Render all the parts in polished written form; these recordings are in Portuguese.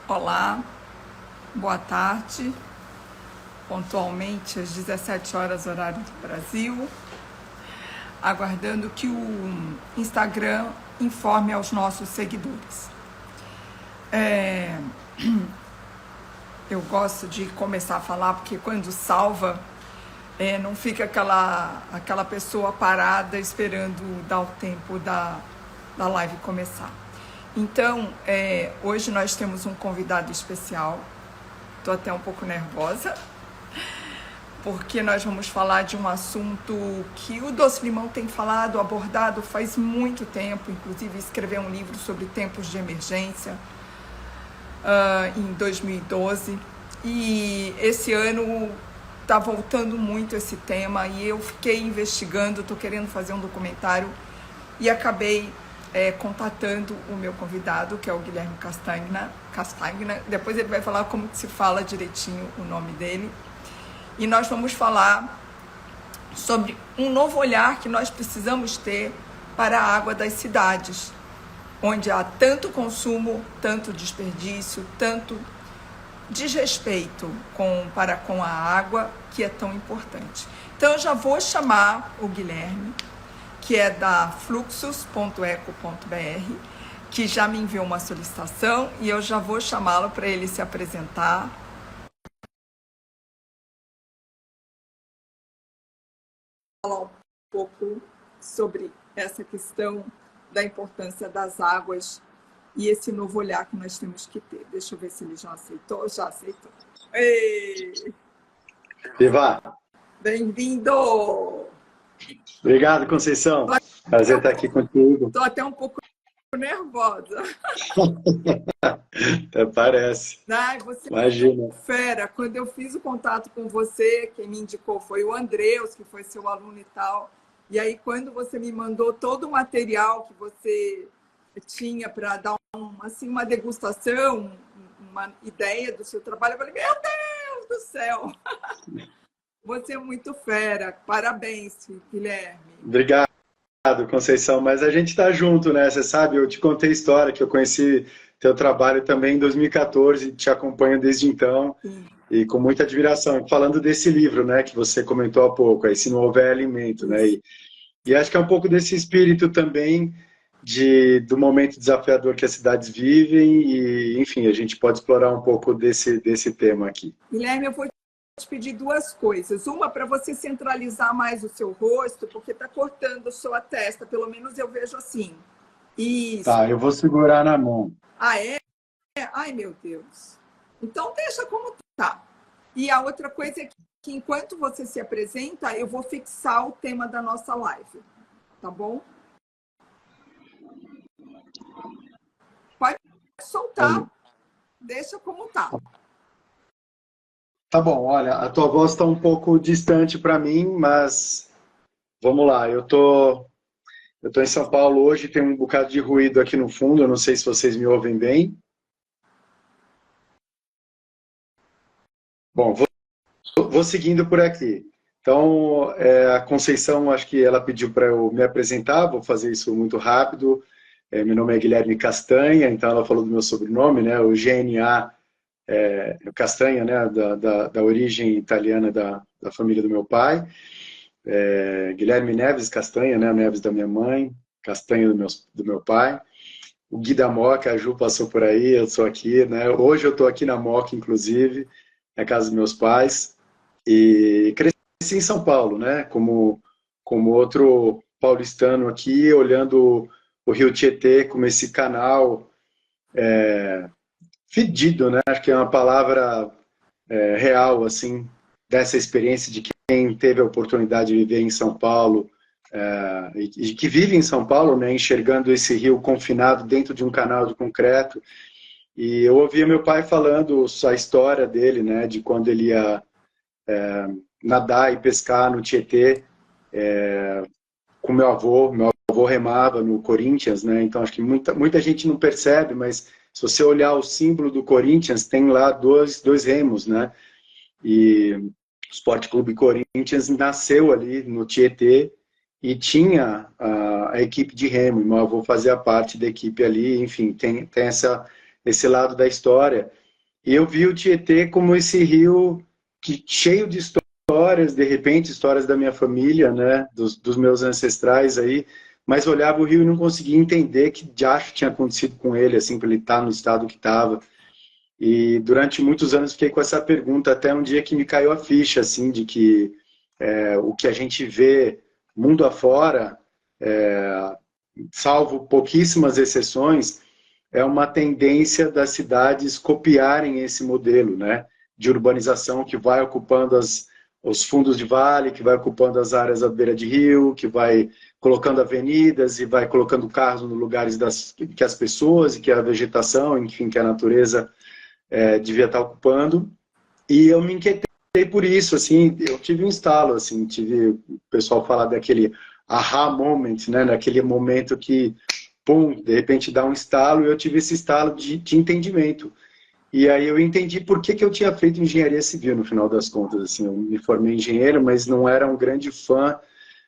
Olá, boa tarde, pontualmente às 17 horas, horário do Brasil, aguardando que o Instagram informe aos nossos seguidores. Eu gosto de começar a falar, porque quando salva, não fica aquela pessoa parada esperando dar o tempo da live começar. Então, hoje nós temos um convidado especial. Estou até um pouco nervosa, porque nós vamos falar de um assunto que o Doce Limão tem falado, abordado faz muito tempo, inclusive escreveu um livro sobre tempos de emergência em 2012. E esse ano está voltando muito esse tema e eu fiquei investigando, estou querendo fazer um documentário e acabei contatando o meu convidado, que é o Guilherme Castagna. Depois ele vai falar como que se fala direitinho o nome dele. E nós vamos falar sobre um novo olhar que nós precisamos ter para a água das cidades, onde há tanto consumo, tanto desperdício, tanto desrespeito para com a água, que é tão importante. Então eu já vou chamar o Guilherme, que é da fluxus.eco.br, que já me enviou uma solicitação e eu já vou chamá-lo para ele se apresentar. Falar um pouco sobre essa questão da importância das águas e esse novo olhar que nós temos que ter. Deixa eu ver se ele já aceitou. Já aceitou. Ei! Viva! Bem-vindo! Obrigado, Conceição. Prazer estar aqui contigo. Estou até um pouco nervosa. Até parece. Ai, você Imagina. Fera, quando eu fiz o contato com você, quem me indicou foi o Andreus, que foi seu aluno e tal. E aí, quando você me mandou todo o material que você tinha para dar uma degustação, uma ideia do seu trabalho, eu falei, meu Deus do céu! Você é muito fera. Parabéns, Guilherme. Obrigado, Conceição. Mas a gente está junto, né? Você sabe, eu te contei a história, que eu conheci teu trabalho também em 2014, te acompanho desde então. Sim. E com muita admiração. Falando desse livro, né, que você comentou há pouco, aí, Se Não Houver Alimento, né? E acho que é um pouco desse espírito também do momento desafiador que as cidades vivem e, enfim, a gente pode explorar um pouco desse tema aqui. Guilherme, eu vou te pedir duas coisas. Uma, para você centralizar mais o seu rosto, porque está cortando sua testa, pelo menos eu vejo assim. Isso. Tá, eu vou segurar na mão. Ah, é? Ai, meu Deus. Então, deixa como tá. E a outra coisa é que enquanto você se apresenta, eu vou fixar o tema da nossa live. Tá bom? Pode soltar. Deixa como tá. Tá bom, olha, a tua voz está um pouco distante para mim, mas vamos lá. Eu tô em São Paulo hoje, tem um bocado de ruído aqui no fundo, eu não sei se vocês me ouvem bem. Bom, vou seguindo por aqui. Então, a Conceição, acho que ela pediu para eu me apresentar, vou fazer isso muito rápido. Meu nome é Guilherme Castanha, então ela falou do meu sobrenome, né, o GNA Castanha, né, da origem italiana da família do meu pai. Guilherme Neves Castanha, né, Neves da minha mãe, Castanha do meu pai. O Gui da Moca, a Ju passou por aí, eu sou aqui, né? Hoje eu estou aqui na Moca, inclusive, na casa dos meus pais. E cresci em São Paulo, né? Como outro paulistano aqui, olhando o Rio Tietê como esse canal fedido, né? Acho que é uma palavra real, assim, dessa experiência de quem teve a oportunidade de viver em São Paulo e que vive em São Paulo, né? Enxergando esse rio confinado dentro de um canal de concreto. E eu ouvia meu pai falando a história dele, né? De quando ele ia nadar e pescar no Tietê com meu avô. Meu avô remava no Corinthians, né? Então acho que muita gente não percebe, mas se você olhar o símbolo do Corinthians, tem lá dois remos, né? E o Sport Clube Corinthians nasceu ali no Tietê e tinha a equipe de remo. Meu avô fazia parte da equipe ali, enfim, tem esse lado da história. E eu vi o Tietê como esse rio cheio de histórias, de repente, histórias da minha família, né, dos meus ancestrais aí, mas olhava o rio e não conseguia entender que diacho tinha acontecido com ele, assim, para ele estar no estado que estava. E durante muitos anos fiquei com essa pergunta, até um dia que me caiu a ficha, assim, de que o que a gente vê mundo afora, salvo pouquíssimas exceções, é uma tendência das cidades copiarem esse modelo, né, de urbanização que vai ocupando os fundos de vale, que vai ocupando as áreas à beira de rio, que vai colocando avenidas e vai colocando carros nos lugares que as pessoas e que a vegetação, enfim, que a natureza devia estar ocupando. E eu me inquietei por isso, assim, eu tive um estalo, assim, tive o pessoal falar daquele aha moment, né, naquele momento que, pum, de repente dá um estalo, e eu tive esse estalo de entendimento. E aí eu entendi por que eu tinha feito engenharia civil, no final das contas, assim, eu me formei engenheiro, mas não era um grande fã,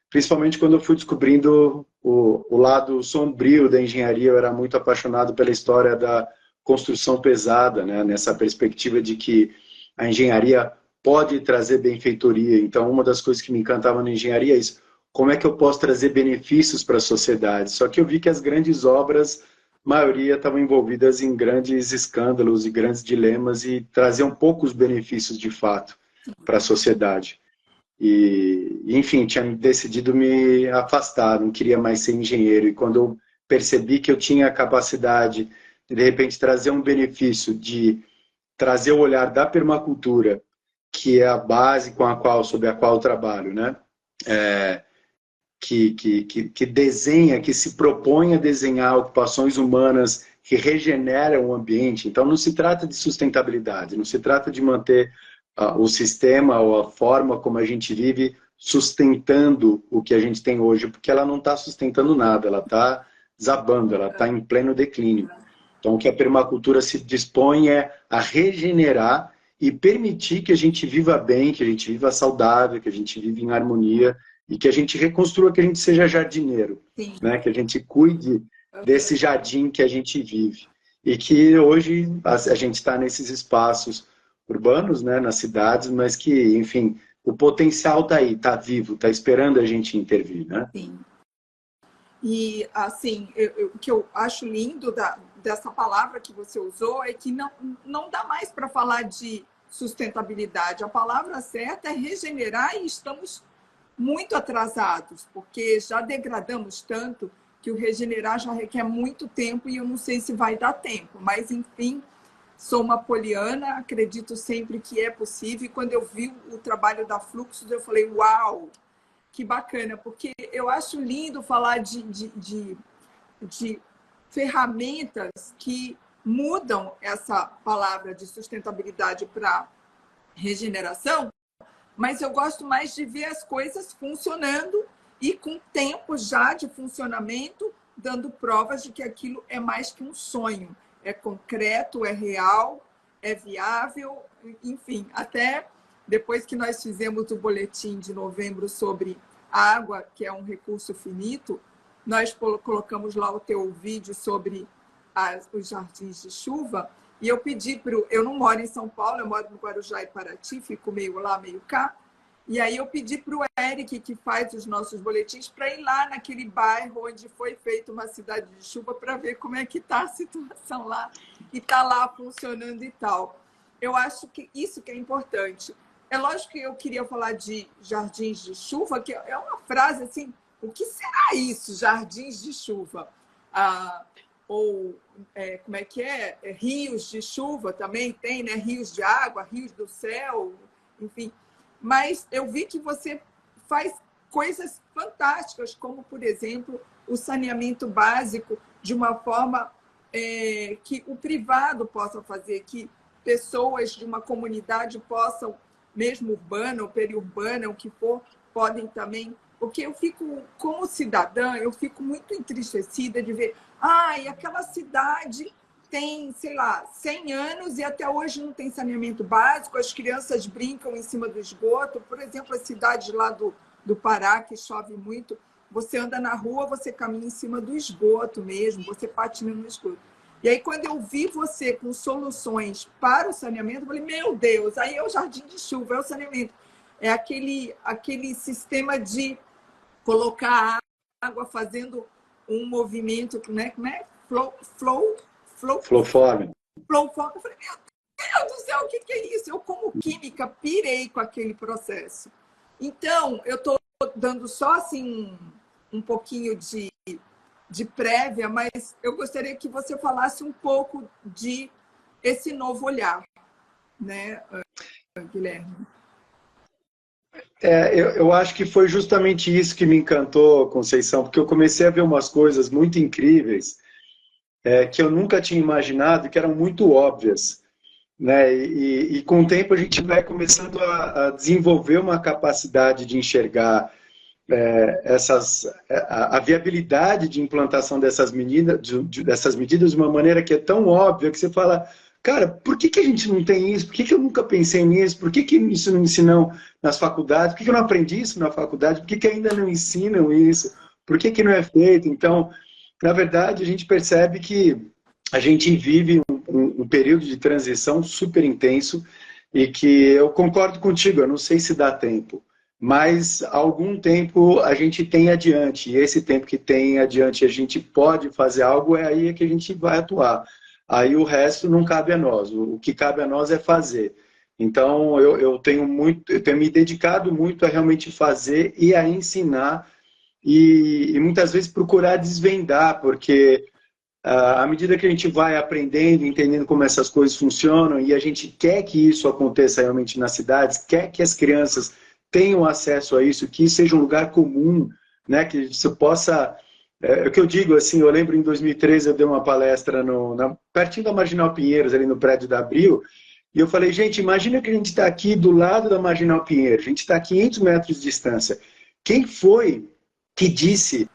principalmente quando eu fui descobrindo o lado sombrio da engenharia. Eu era muito apaixonado pela história da construção pesada, né, nessa perspectiva de que a engenharia pode trazer benfeitoria. Então, uma das coisas que me encantava na engenharia é isso: como é que eu posso trazer benefícios para a sociedade? Só que eu vi que as grandes obras, a maioria estavam envolvidas em grandes escândalos e grandes dilemas e traziam poucos benefícios de fato para a sociedade. E, enfim, tinha decidido me afastar, não queria mais ser engenheiro. E quando eu percebi que eu tinha a capacidade de repente, trazer um benefício de trazer o olhar da permacultura, que é a base sobre a qual eu trabalho, né? Que desenha, que se propõe a desenhar ocupações humanas que regeneram o ambiente. Então, não se trata de sustentabilidade, não se trata de manter o sistema ou a forma como a gente vive sustentando o que a gente tem hoje, porque ela não está sustentando nada, ela está desabando, ela está em pleno declínio. Então, o que a permacultura se dispõe é a regenerar e permitir que a gente viva bem, que a gente viva saudável, que a gente viva em harmonia e que a gente reconstrua, que a gente seja jardineiro, né? Que a gente cuide desse jardim que a gente vive. E que hoje a gente está nesses espaços urbanos, né, nas cidades, mas que, enfim, o potencial está aí, está vivo, está esperando a gente intervir, né? Sim. E, assim, o que eu acho lindo dessa palavra que você usou é que não dá mais para falar de sustentabilidade. A palavra certa é regenerar, e estamos muito atrasados, porque já degradamos tanto que o regenerar já requer muito tempo e eu não sei se vai dar tempo. Mas, enfim, sou uma poliana, acredito sempre que é possível. E quando eu vi o trabalho da Fluxus, eu falei, uau! Que bacana, porque eu acho lindo falar de ferramentas que mudam essa palavra de sustentabilidade para regeneração, mas eu gosto mais de ver as coisas funcionando e com tempo já de funcionamento, dando provas de que aquilo é mais que um sonho. É concreto, é real, é viável, enfim, até depois que nós fizemos o boletim de novembro sobre água, que é um recurso finito, nós colocamos lá o teu vídeo sobre os jardins de chuva, e eu pedi para eu não moro em São Paulo, eu moro no Guarujá e Paraty, fico meio lá, meio cá, e aí eu pedi para o Eric, que faz os nossos boletins, para ir lá naquele bairro onde foi feita uma cidade de chuva para ver como é que está a situação lá, e está lá funcionando e tal. Eu acho que isso que é importante. É lógico que eu queria falar de jardins de chuva, que é uma frase assim, o que será isso, jardins de chuva? Como é que é? Rios de chuva também tem, né? Rios de água, rios do céu, enfim. Mas eu vi que você faz coisas fantásticas, como, por exemplo, o saneamento básico de uma forma que o privado possa fazer, que pessoas de uma comunidade possam, mesmo urbana ou periurbana, o que for, podem também. Porque eu fico, como cidadã, eu fico muito entristecida de ver, e aquela cidade tem, sei lá, 100 anos e até hoje não tem saneamento básico, as crianças brincam em cima do esgoto. Por exemplo, a cidade lá do Pará, que chove muito, você anda na rua, você caminha em cima do esgoto mesmo, você patina no esgoto. E aí, quando eu vi você com soluções para o saneamento, eu falei, meu Deus, aí é o jardim de chuva, é o saneamento. É aquele sistema de colocar água fazendo um movimento, né? Como é? Flow. Flow. Eu falei, meu Deus do céu, o que é isso? Eu, como química, pirei com aquele processo. Então, eu estou dando só assim um pouquinho de prévia, mas eu gostaria que você falasse um pouco de esse novo olhar, né, Guilherme? Eu acho que foi justamente isso que me encantou, Conceição, porque eu comecei a ver umas coisas muito incríveis que eu nunca tinha imaginado e que eram muito óbvias, né? E com o tempo a gente vai começando a desenvolver uma capacidade de enxergar a viabilidade de implantação dessas medidas de uma maneira que é tão óbvia que você fala, cara, por que a gente não tem isso? Por que eu nunca pensei nisso? Por que isso não ensinam nas faculdades? Por que eu não aprendi isso na faculdade? Por que ainda não ensinam isso? Por que não é feito? Então, na verdade, a gente percebe que a gente vive um período de transição super intenso e que eu concordo contigo, eu não sei se dá tempo, mas algum tempo a gente tem adiante, e esse tempo que tem adiante a gente pode fazer algo, é aí que a gente vai atuar. Aí o resto não cabe a nós, o que cabe a nós é fazer. Então eu tenho me dedicado muito a realmente fazer e a ensinar e muitas vezes procurar desvendar, porque à medida que a gente vai aprendendo, entendendo como essas coisas funcionam, e a gente quer que isso aconteça realmente nas cidades, quer que as crianças tenham acesso a isso, que isso seja um lugar comum, né, que você possa... É o que eu digo, assim, eu lembro em 2013 eu dei uma palestra pertinho da Marginal Pinheiros, ali no prédio da Abril, e eu falei, gente, imagina que a gente está aqui do lado da Marginal Pinheiros, a gente está a 500 metros de distância. Quem foi que disse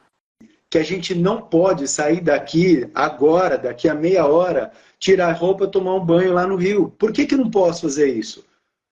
que a gente não pode sair daqui agora, daqui a meia hora, tirar a roupa, tomar um banho lá no rio? Por que eu não posso fazer isso?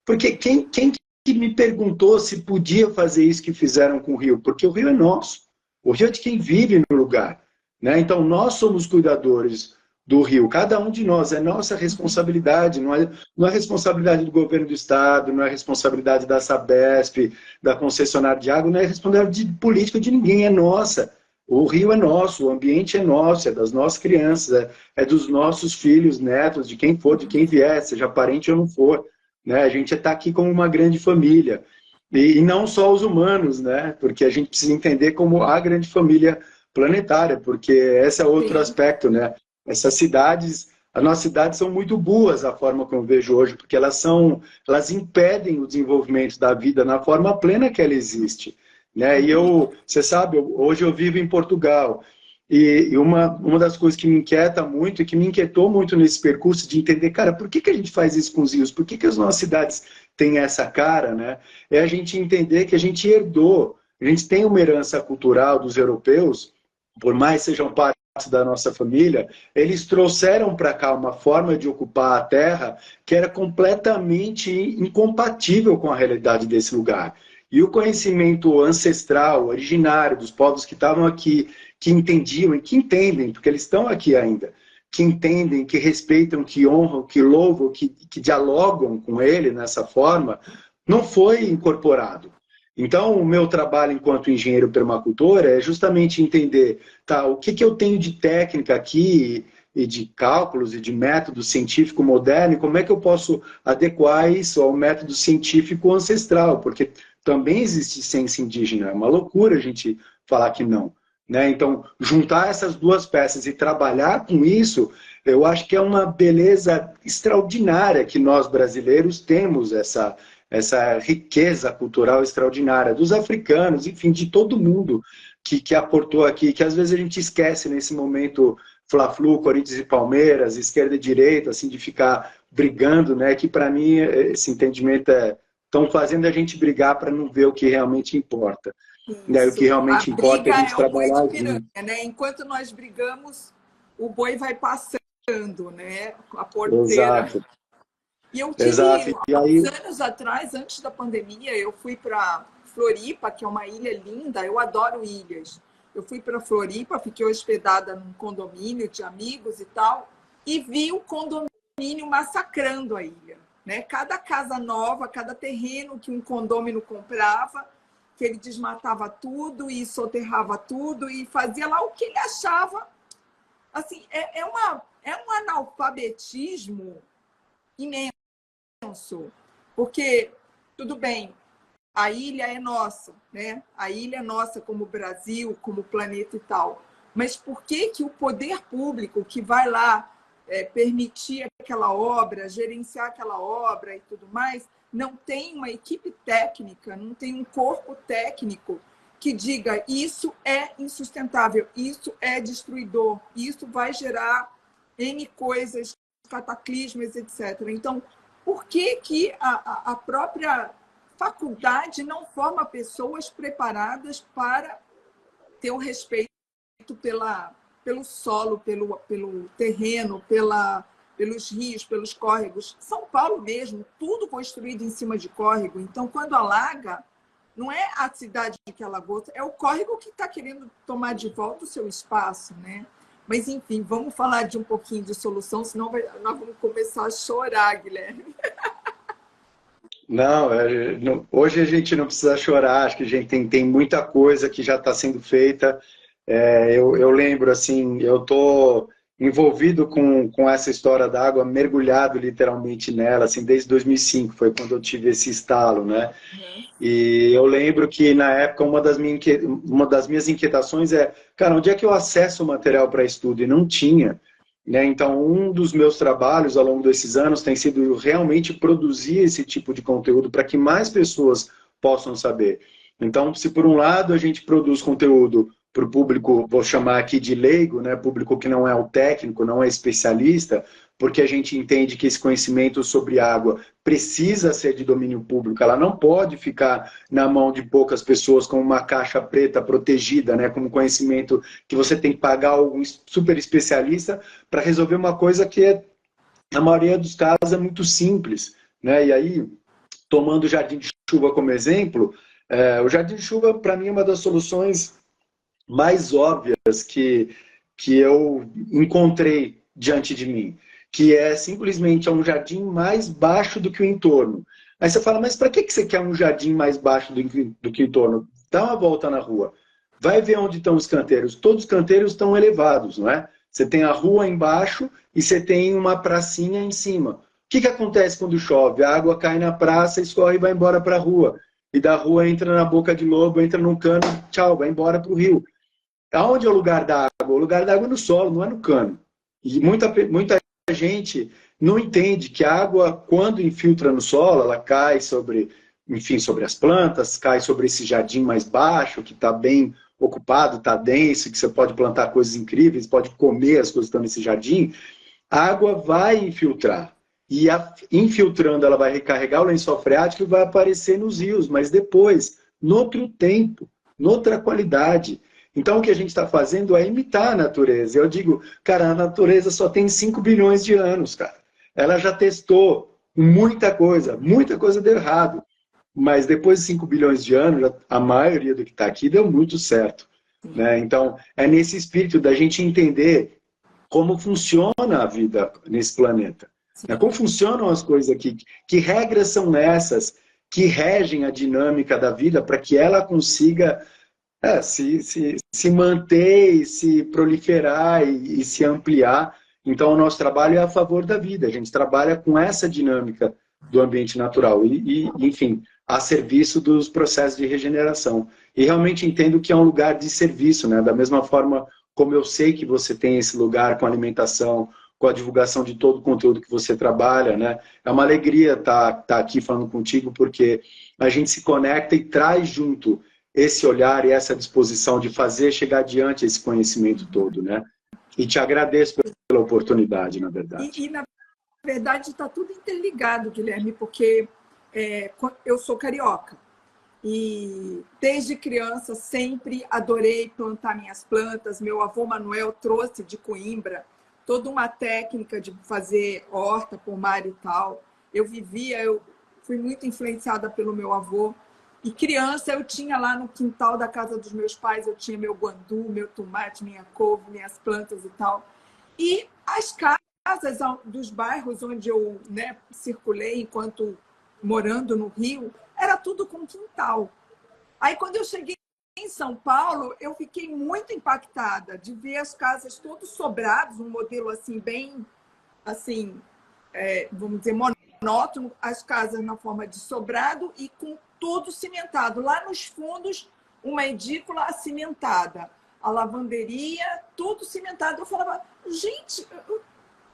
Porque quem que me perguntou se podia fazer isso que fizeram com o rio? Porque o rio é nosso. O rio é de quem vive no lugar, né? Então, nós somos cuidadores do rio. Cada um de nós. É nossa responsabilidade. Não é responsabilidade do governo do estado, não é responsabilidade da Sabesp, da concessionária de água, não é responsabilidade política de ninguém. É nossa. O rio é nosso, o ambiente é nosso, é das nossas crianças, é dos nossos filhos, netos, de quem for, de quem vier, seja parente ou não for. Né? A gente está aqui como uma grande família. E não só os humanos, né? Porque a gente precisa entender como a grande família planetária, porque esse é outro Sim. aspecto, né? Essas cidades, as nossas cidades são muito boas, a forma como eu vejo hoje, porque elas impedem o desenvolvimento da vida na forma plena que ela existe. Né? E você sabe, hoje eu vivo em Portugal, e uma das coisas que me inquieta muito, e que me inquietou muito nesse percurso de entender, cara, por que a gente faz isso com os rios? Por que as nossas cidades têm essa cara, né? É a gente entender que a gente herdou, a gente tem uma herança cultural dos europeus, por mais sejam parte da nossa família, eles trouxeram para cá uma forma de ocupar a terra que era completamente incompatível com a realidade desse lugar. E o conhecimento ancestral, originário, dos povos que estavam aqui, que entendiam e que entendem, porque eles estão aqui ainda, que entendem, que respeitam, que honram, que louvam, que dialogam com ele nessa forma, não foi incorporado. Então, o meu trabalho enquanto engenheiro permacultor é justamente entender, tá, o que eu tenho de técnica aqui e de cálculos e de método científico moderno, e como é que eu posso adequar isso ao método científico ancestral, porque também existe ciência indígena, é uma loucura a gente falar que não. Né? Então, juntar essas duas peças e trabalhar com isso, eu acho que é uma beleza extraordinária que nós brasileiros temos, essa riqueza cultural extraordinária dos africanos, enfim, de todo mundo que aportou aqui, que às vezes a gente esquece nesse momento Fla-Flu, Corinthians e Palmeiras, esquerda e direita, assim, de ficar brigando, né? Que para mim esse entendimento estão fazendo a gente brigar para não ver o que realmente importa. Né? O que realmente importa é a gente É o boi de trabalhar piranha, junto. né? Enquanto nós brigamos, o boi vai passando, né? A porteira. Exato. E eu tive, Exato. E aí, anos atrás, antes da pandemia, eu fui para Floripa, que é uma ilha linda, eu adoro ilhas. Eu fui para Floripa, fiquei hospedada num condomínio de amigos e tal. e vi o condomínio massacrando a ilha, né? Cada casa nova, cada terreno que um condomínio comprava, que ele desmatava tudo e soterrava tudo e fazia lá o que ele achava. Assim, é um analfabetismo imenso, porque, tudo bem, a ilha é nossa, né? A ilha é nossa como Brasil, como planeta e tal. Mas por que que o poder público que vai lá permitir aquela obra, gerenciar aquela obra e tudo mais, não tem uma equipe técnica, não tem um corpo técnico que diga isso é insustentável, isso é destruidor, isso vai gerar N coisas, cataclismos, etc. Então, por que que a própria faculdade não forma pessoas preparadas para ter o respeito pelo solo, pelo terreno, pelos rios, pelos córregos? São Paulo mesmo, tudo construído em cima de córrego. Então, quando alaga, não é a cidade que alagou, é o córrego que está querendo tomar de volta o seu espaço, né? Mas, enfim, vamos falar de um pouquinho de solução, senão nós vamos começar a chorar, Guilherme. Não, hoje a gente não precisa chorar, acho que a gente tem muita coisa que já está sendo feita. Eu lembro, assim, eu estou envolvido com essa história da água, mergulhado literalmente nela, assim, desde 2005, foi quando eu tive esse estalo, né? E eu lembro que, na época, uma das minhas inquietações cara, onde é que eu acesso o material para estudo? E não tinha. Né? Então, um dos meus trabalhos ao longo desses anos tem sido realmente produzir esse tipo de conteúdo para que mais pessoas possam saber. Então, se por um lado a gente produz conteúdo para o público, vou chamar aqui de leigo, né? Público que não é o técnico, não é especialista, porque a gente entende que esse conhecimento sobre água precisa ser de domínio público, ela não pode ficar na mão de poucas pessoas como uma caixa preta protegida, né? Como conhecimento que você tem que pagar algum super especialista para resolver uma coisa que, na maioria dos casos, é muito simples. Né? E aí, tomando o jardim de chuva como exemplo, o jardim de chuva, para mim, é uma das soluções mais óbvias que eu encontrei diante de mim, que é simplesmente um jardim mais baixo do que o entorno. Aí você fala, mas para que você quer um jardim mais baixo do que o entorno? Dá uma volta na rua. Vai ver onde estão os canteiros. Todos os canteiros estão elevados, não é? Você tem a rua embaixo e você tem uma pracinha em cima. O que acontece quando chove? A água cai na praça, escorre e vai embora para a rua. E da rua entra na boca de lobo, entra num cano, tchau, vai embora para o rio. Aonde é o lugar da água? O lugar da água é no solo, não é no cano. E muita gente não entende que a água, quando infiltra no solo, ela cai sobre, enfim, sobre as plantas, cai sobre esse jardim mais baixo, que está bem ocupado, está denso, que você pode plantar coisas incríveis, pode comer as coisas que estão nesse jardim. A água vai infiltrar. E infiltrando, ela vai recarregar o lençol freático e vai aparecer nos rios, mas depois, noutro tempo, noutra qualidade. Então, o que a gente está fazendo é imitar a natureza. Eu digo, cara, a natureza só tem 5 bilhões de anos, cara. Ela já testou muita coisa deu errado. Mas depois de 5 bilhões de anos, a maioria do que está aqui deu muito certo. Né? Então, é nesse espírito da gente entender como funciona a vida nesse planeta. Né? Como funcionam as coisas aqui. Que regras são essas que regem a dinâmica da vida para que ela consiga se manter e se proliferar e se ampliar. Então, o nosso trabalho é a favor da vida. A gente trabalha com essa dinâmica do ambiente natural enfim, a serviço dos processos de regeneração. E realmente entendo que é um lugar de serviço, né? Da mesma forma como eu sei que você tem esse lugar com alimentação, com a divulgação de todo o conteúdo que você trabalha, né? É uma alegria estar aqui falando contigo, porque a gente se conecta e traz junto esse olhar e essa disposição de fazer chegar adiante esse conhecimento todo, né? E te agradeço pela oportunidade, na verdade. Na verdade, está tudo interligado, Guilherme, porque eu sou carioca. E desde criança sempre adorei plantar minhas plantas. Meu avô Manuel trouxe de Coimbra toda uma técnica de fazer horta, pomar e tal. Eu fui muito influenciada pelo meu avô. E criança eu tinha lá no quintal da casa dos meus pais, eu tinha meu guandu, meu tomate, minha couve, minhas plantas e tal. E as casas casas dos bairros onde eu, né, circulei enquanto morando no Rio, era tudo com quintal. Aí, quando eu cheguei em São Paulo, eu fiquei muito impactada de ver as casas todas sobradas, um modelo assim bem, assim, vamos dizer, monótono, as casas na forma de sobrado e com tudo cimentado. Lá nos fundos, uma edícula cimentada, a lavanderia, tudo cimentado. Eu falava, gente,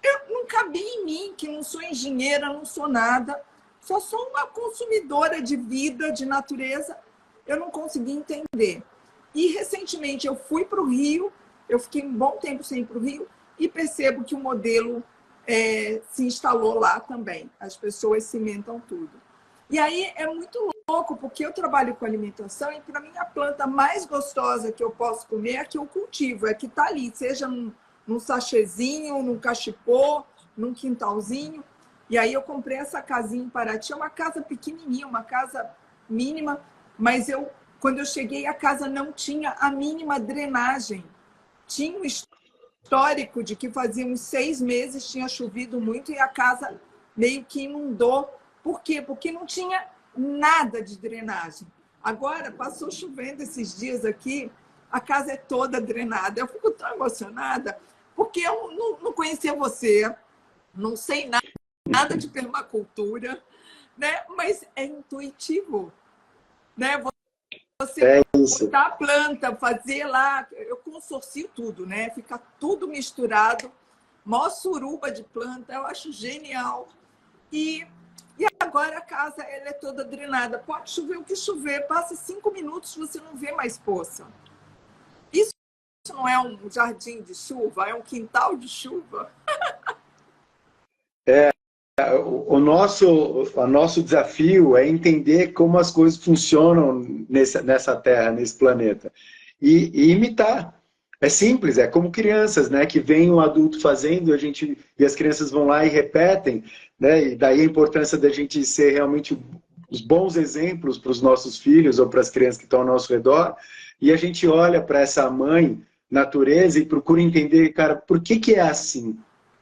eu não cabia em mim, que não sou engenheira, não sou nada, só sou uma consumidora de vida, de natureza. Eu não consegui entender. E, recentemente, eu fui para o Rio, eu fiquei um bom tempo sem ir para o Rio, e percebo que o modelo se instalou lá também. As pessoas cimentam tudo. E aí é muito louco, porque eu trabalho com alimentação e, para mim, a planta mais gostosa que eu posso comer é a que eu cultivo, é a que está ali, seja num sachêzinho, num cachepô, num quintalzinho. E aí eu comprei essa casinha em Paraty, é uma casa pequenininha, uma casa mínima, mas quando eu cheguei, a casa não tinha a mínima drenagem. Tinha um histórico de que fazia uns 6 meses, tinha chovido muito e a casa meio que inundou. Por quê? Porque não tinha nada de drenagem. Agora, passou chovendo esses dias aqui, a casa é toda drenada. Eu fico tão emocionada, porque eu não conhecia você, não sei nada de permacultura, né? Mas é intuitivo, né? Você botar a planta, fazer lá, eu consorcio tudo, né? Fica tudo misturado, mó suruba de planta, eu acho genial. E agora a casa ela é toda drenada. Pode chover o que chover, passa 5 minutos, você não vê mais poça. Isso não é um jardim de chuva, é um quintal de chuva. O nosso desafio é entender como as coisas funcionam nessa Terra, nesse planeta. E imitar. É simples, é como crianças, né? Que vem um adulto fazendo e as crianças vão lá e repetem, né? E daí a importância da gente ser realmente os bons exemplos para os nossos filhos ou para as crianças que estão ao nosso redor. E a gente olha para essa mãe natureza e procura entender, cara, por que é assim?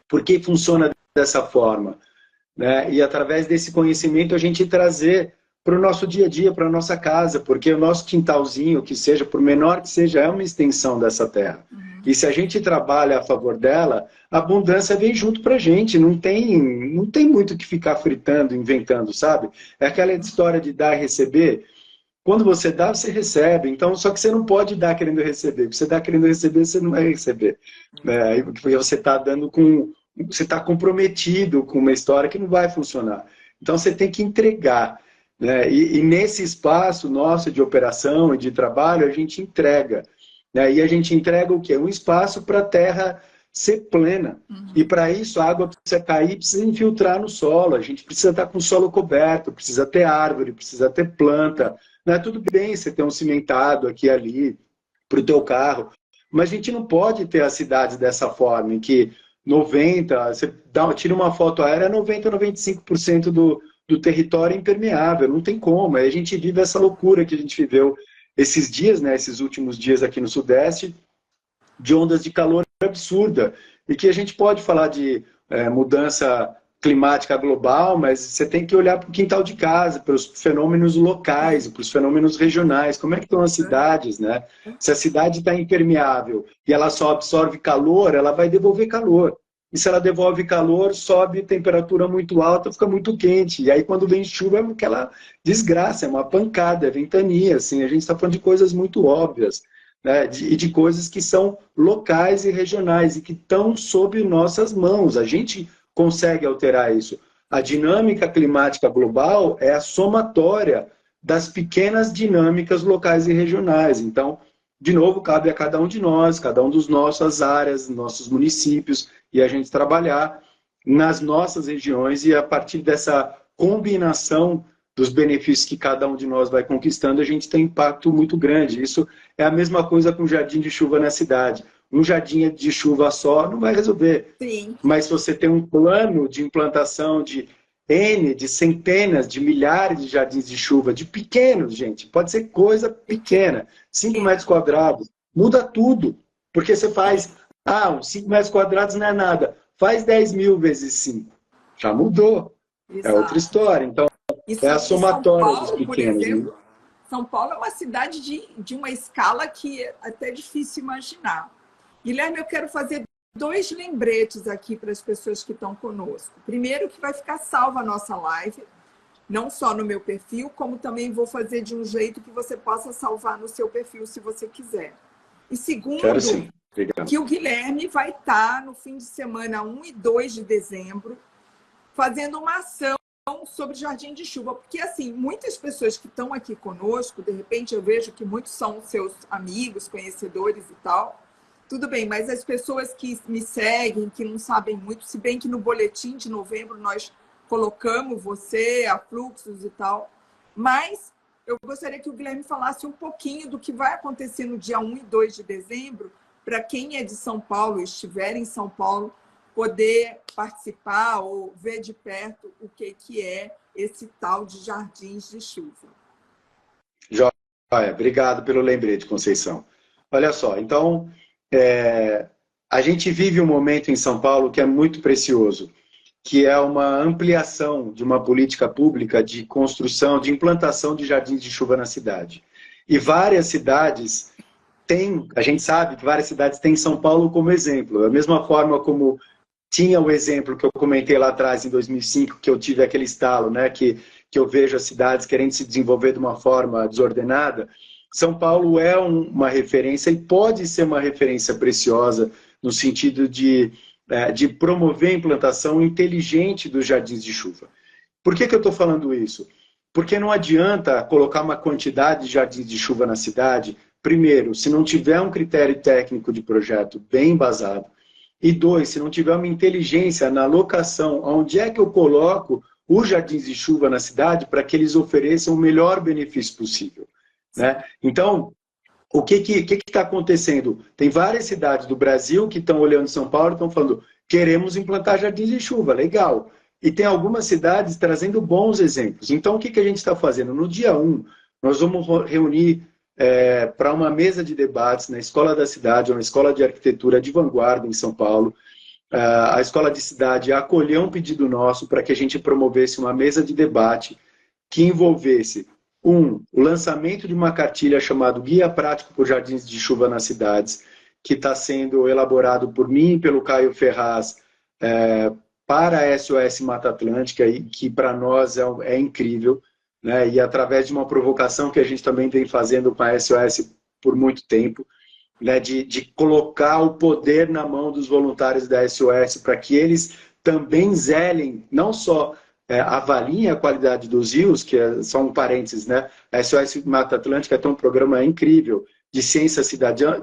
Por que funciona dessa forma? Né? E através desse conhecimento a gente trazer para o nosso dia a dia, para a nossa casa, porque o nosso quintalzinho, que seja, por menor que seja, é uma extensão dessa terra. E se a gente trabalha a favor dela, a abundância vem junto para a gente, não tem muito que ficar fritando, inventando, sabe? É aquela história de dar e receber. Quando você dá, você recebe. Então, só que você não pode dar querendo receber. Você dá querendo receber, você não vai receber. Né? Porque você está dando com... Você está comprometido com uma história que não vai funcionar. Então, você tem que entregar. Né? E nesse espaço nosso de operação e de trabalho, a gente entrega. Né? E a gente entrega o quê? Um espaço para a terra ser plena. E para isso, a água precisa cair, precisa infiltrar no solo. A gente precisa estar com o solo coberto, precisa ter árvore, precisa ter planta. Não é tudo bem você ter um cimentado aqui e ali para o teu carro. Mas a gente não pode ter as cidades dessa forma, em que 90%, você tira uma foto aérea, 90%, 95% do território é impermeável, não tem como. Aí a gente vive essa loucura que a gente viveu esses dias, né, esses últimos dias aqui no Sudeste, de ondas de calor absurda, e que a gente pode falar de mudança climática global, mas você tem que olhar para o quintal de casa, para os fenômenos locais, para os fenômenos regionais, como é que estão as cidades, né? Se a cidade está impermeável e ela só absorve calor, ela vai devolver calor. E se ela devolve calor, sobe temperatura muito alta, fica muito quente. E aí quando vem chuva é aquela desgraça, é uma pancada, é ventania, assim, a gente está falando de coisas muito óbvias, né? E de coisas que são locais e regionais e que estão sob nossas mãos. A gente consegue alterar isso. A dinâmica climática global é a somatória das pequenas dinâmicas locais e regionais. Então, de novo, cabe a cada um de nós, cada um dos nossas áreas, nossos municípios, e a gente trabalhar nas nossas regiões e a partir dessa combinação dos benefícios que cada um de nós vai conquistando, a gente tem impacto muito grande. Isso é a mesma coisa com o jardim de chuva na cidade. Um jardim de chuva só não vai resolver. Sim. Mas se você tem um plano de implantação de de centenas, de milhares de jardins de chuva, de pequenos, gente, pode ser coisa pequena, 5 metros quadrados, muda tudo. Porque você faz, 5 metros quadrados não é nada. Faz 10 mil vezes 5. Já mudou. É outra Exato. história. Então, é a São somatória dos Paulo, por pequenos. Né? exemplo, São Paulo é uma cidade de uma escala que é até difícil imaginar. Guilherme, eu quero fazer 2 lembretes aqui para as pessoas que estão conosco. Primeiro, que vai ficar salva a nossa live, não só no meu perfil, como também vou fazer de um jeito que você possa salvar no seu perfil, se você quiser. E segundo, Quero sim. Obrigado. que o Guilherme vai estar no fim de semana 1 e 2 de dezembro, fazendo uma ação sobre Jardim de Chuva, porque assim, muitas pessoas que estão aqui conosco, de repente eu vejo que muitos são seus amigos, conhecedores e tal, tudo bem, mas as pessoas que me seguem, que não sabem muito, se bem que no boletim de novembro nós colocamos você, a Fluxos e tal, mas eu gostaria que o Guilherme falasse um pouquinho do que vai acontecer no dia 1 e 2 de dezembro, para quem é de São Paulo, estiver em São Paulo, poder participar ou ver de perto o que é esse tal de Jardins de Chuva. Joia, obrigado pelo lembrete, Conceição. Olha só, então, a gente vive um momento em São Paulo que é muito precioso, que é uma ampliação de uma política pública de construção, de implantação de jardins de chuva na cidade. E várias cidades têm, a gente sabe que várias cidades têm São Paulo como exemplo, da mesma forma como tinha o exemplo que eu comentei lá atrás, em 2005, que eu tive aquele estalo, né, que eu vejo as cidades querendo se desenvolver de uma forma desordenada. São Paulo é uma referência e pode ser uma referência preciosa no sentido de promover a implantação inteligente dos jardins de chuva. Por que eu estou falando isso? Porque não adianta colocar uma quantidade de jardins de chuva na cidade, primeiro, se não tiver um critério técnico de projeto bem embasado, e 2, se não tiver uma inteligência na locação, onde é que eu coloco os jardins de chuva na cidade para que eles ofereçam o melhor benefício possível. Né? Então, o que está acontecendo? Tem várias cidades do Brasil que estão olhando São Paulo e estão falando, queremos implantar jardins de chuva, legal. E tem algumas cidades trazendo bons exemplos. Então, o que a gente está fazendo? No dia 1, nós vamos reunir para uma mesa de debates na Escola da Cidade, uma escola de arquitetura de vanguarda em São Paulo. A Escola de Cidade acolheu um pedido nosso para que a gente promovesse uma mesa de debate que envolvesse, o lançamento de uma cartilha chamada Guia Prático por Jardins de Chuva nas Cidades, que está sendo elaborado por mim e pelo Caio Ferraz para a SOS Mata Atlântica, e que para nós é incrível. Né? E através de uma provocação que a gente também vem fazendo com a SOS por muito tempo, né? de colocar o poder na mão dos voluntários da SOS para que eles também zelem, não só avaliem a qualidade dos rios, que só um parênteses, né? A SOS Mata Atlântica tem um programa incrível de ciência cidadã,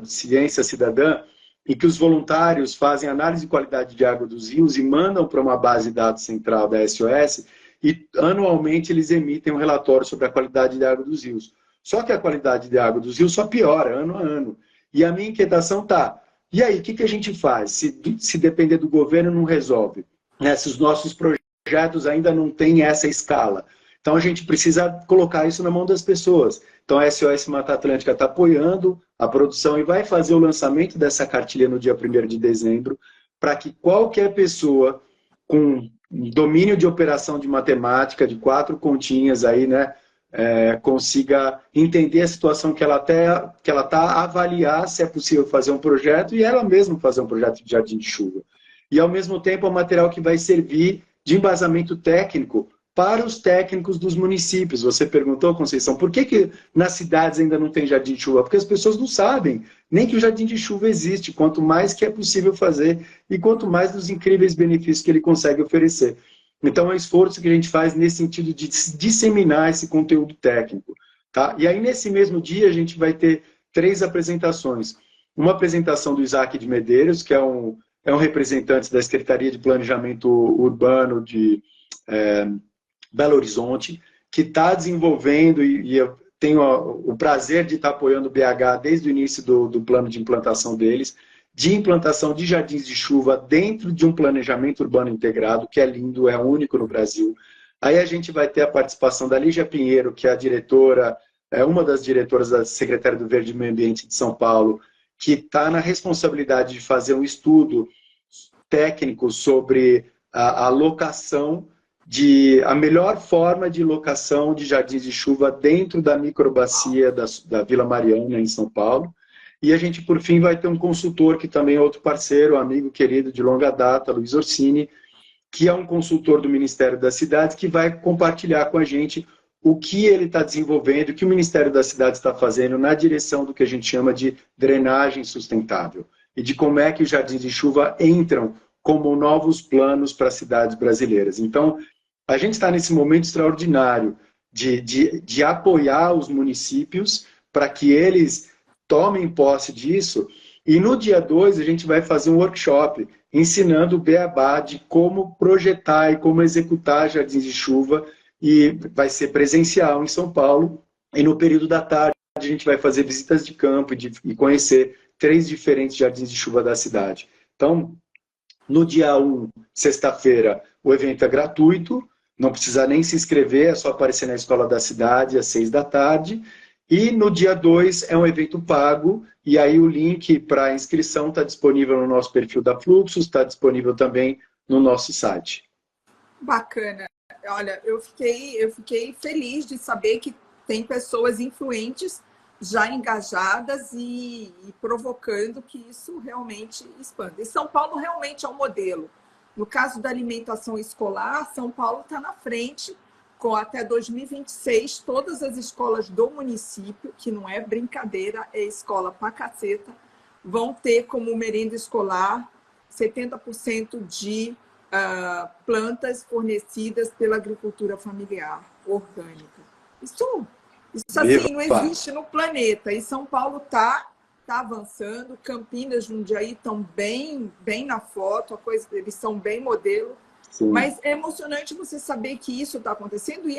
em que os voluntários fazem análise de qualidade de água dos rios e mandam para uma base de dados central da SOS, e anualmente eles emitem um relatório sobre a qualidade de água dos rios. Só que a qualidade de água dos rios só piora ano a ano. E a minha inquietação está, e aí, o que a gente faz? Se depender do governo, não resolve. Né? Se os nossos projetos ainda não têm essa escala. Então a gente precisa colocar isso na mão das pessoas. Então a SOS Mata Atlântica está apoiando a produção e vai fazer o lançamento dessa cartilha no dia 1º de dezembro, para que qualquer pessoa com domínio de operação de matemática, de 4 continhas aí, né, consiga entender a situação que ela está, avaliar se é possível fazer um projeto e ela mesma fazer um projeto de jardim de chuva. E, ao mesmo tempo, é um material que vai servir de embasamento técnico para os técnicos dos municípios. Você perguntou, Conceição, por que nas cidades ainda não tem jardim de chuva? Porque as pessoas não sabem nem que o jardim de chuva existe, quanto mais que é possível fazer e quanto mais dos incríveis benefícios que ele consegue oferecer. Então, é um esforço que a gente faz nesse sentido de disseminar esse conteúdo técnico. Tá? E aí, nesse mesmo dia, a gente vai ter 3 apresentações. Uma apresentação do Isaac de Medeiros, que é um representante da Secretaria de Planejamento Urbano de Belo Horizonte, que está desenvolvendo, e eu tenho o prazer de estar apoiando o BH desde o início do plano de implantação deles, de implantação de jardins de chuva dentro de um planejamento urbano integrado, que é lindo, é único no Brasil. Aí a gente vai ter a participação da Lígia Pinheiro, que é a diretora, uma das diretoras da Secretaria do Verde e Meio Ambiente de São Paulo, que está na responsabilidade de fazer um estudo técnico sobre a locação a melhor forma de locação de jardins de chuva dentro da microbacia da Vila Mariana, em São Paulo. E a gente, por fim, vai ter um consultor, que também é outro parceiro, amigo querido de longa data, Luiz Orsini, que é um consultor do Ministério das Cidades, que vai compartilhar com a gente o que ele está desenvolvendo, o que o Ministério das Cidades está fazendo na direção do que a gente chama de drenagem sustentável, e de como é que os jardins de chuva entram como novos planos para as cidades brasileiras. Então, a gente está nesse momento extraordinário de apoiar os municípios para que eles tomem posse disso. E no dia 2 a gente vai fazer um workshop ensinando o beabá de como projetar e como executar jardins de chuva, e vai ser presencial em São Paulo. E no período da tarde a gente vai fazer visitas de campo e conhecer 3 diferentes jardins de chuva da cidade. Então, no dia 1, sexta-feira, o evento é gratuito, não precisa nem se inscrever, é só aparecer na escola da cidade às 6 da tarde. E no dia 2 é um evento pago, e aí o link para a inscrição está disponível no nosso perfil da Fluxus, está disponível também no nosso site. Bacana. Olha, eu fiquei feliz de saber que tem pessoas influentes já engajadas e provocando que isso realmente expanda. E São Paulo realmente é um modelo. No caso da alimentação escolar, São Paulo está na frente, com até 2026, todas as escolas do município, que não é brincadeira, é escola pra caceta, vão ter como merenda escolar 70% de plantas fornecidas pela agricultura familiar orgânica. Isso assim, não existe no planeta. E São Paulo está avançando, Campinas, Jundiaí estão bem na foto, eles são bem modelo. Sim. Mas é emocionante você saber que isso está acontecendo,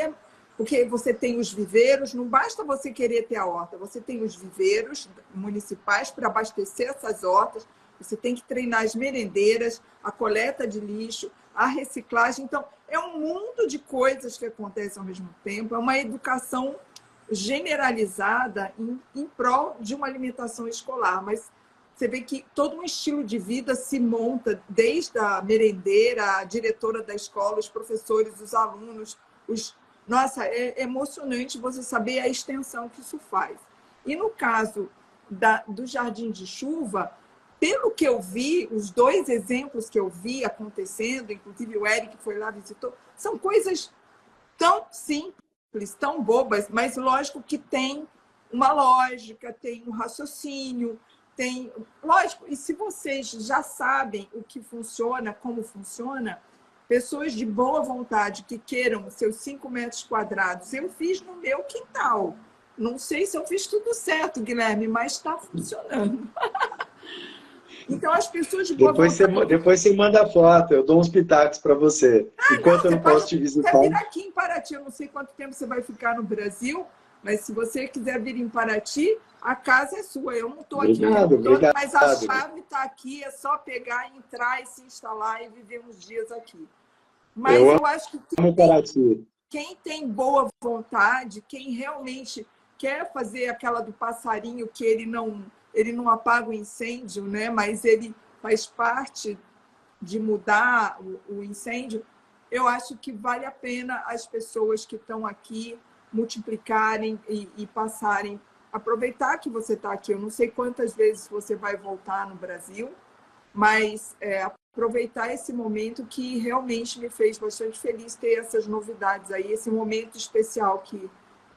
porque você tem os viveiros, não basta você querer ter a horta, você tem os viveiros municipais para abastecer essas hortas, você tem que treinar as merendeiras, a coleta de lixo, a reciclagem. Então, é um mundo de coisas que acontecem ao mesmo tempo, é uma educação generalizada em prol de uma alimentação escolar, mas você vê que todo um estilo de vida se monta, desde a merendeira, a diretora da escola, os professores, os alunos. Nossa, é emocionante você saber a extensão que isso faz. E no caso do Jardim de Chuva, pelo que eu vi, os 2 exemplos que eu vi acontecendo, inclusive o Eric foi lá, visitou, são coisas tão simples, tão bobas, mas lógico que tem uma lógica, tem um raciocínio, lógico, e se vocês já sabem o que funciona, como funciona, pessoas de boa vontade que queiram seus 5 metros quadrados, eu fiz no meu quintal. Não sei se eu fiz tudo certo, Guilherme, mas está funcionando. Então, as pessoas de boa vontade... Depois você manda foto, eu dou uns pitacos para você. Enquanto eu não posso te visitar... Você vir aqui em Paraty, eu não sei quanto tempo você vai ficar no Brasil, mas se você quiser vir em Paraty, a casa é sua. Eu não estou aqui, obrigado. Mas a chave está aqui, é só pegar, entrar e se instalar e viver uns dias aqui. Mas eu acho que quem tem boa vontade, quem realmente quer fazer aquela do passarinho, que ele não apaga o incêndio, né? Mas ele faz parte de mudar o incêndio, eu acho que vale a pena as pessoas que estão aqui multiplicarem e passarem, aproveitar que você está aqui. Eu não sei quantas vezes você vai voltar no Brasil, mas aproveitar esse momento que realmente me fez bastante feliz ter essas novidades aí, esse momento especial que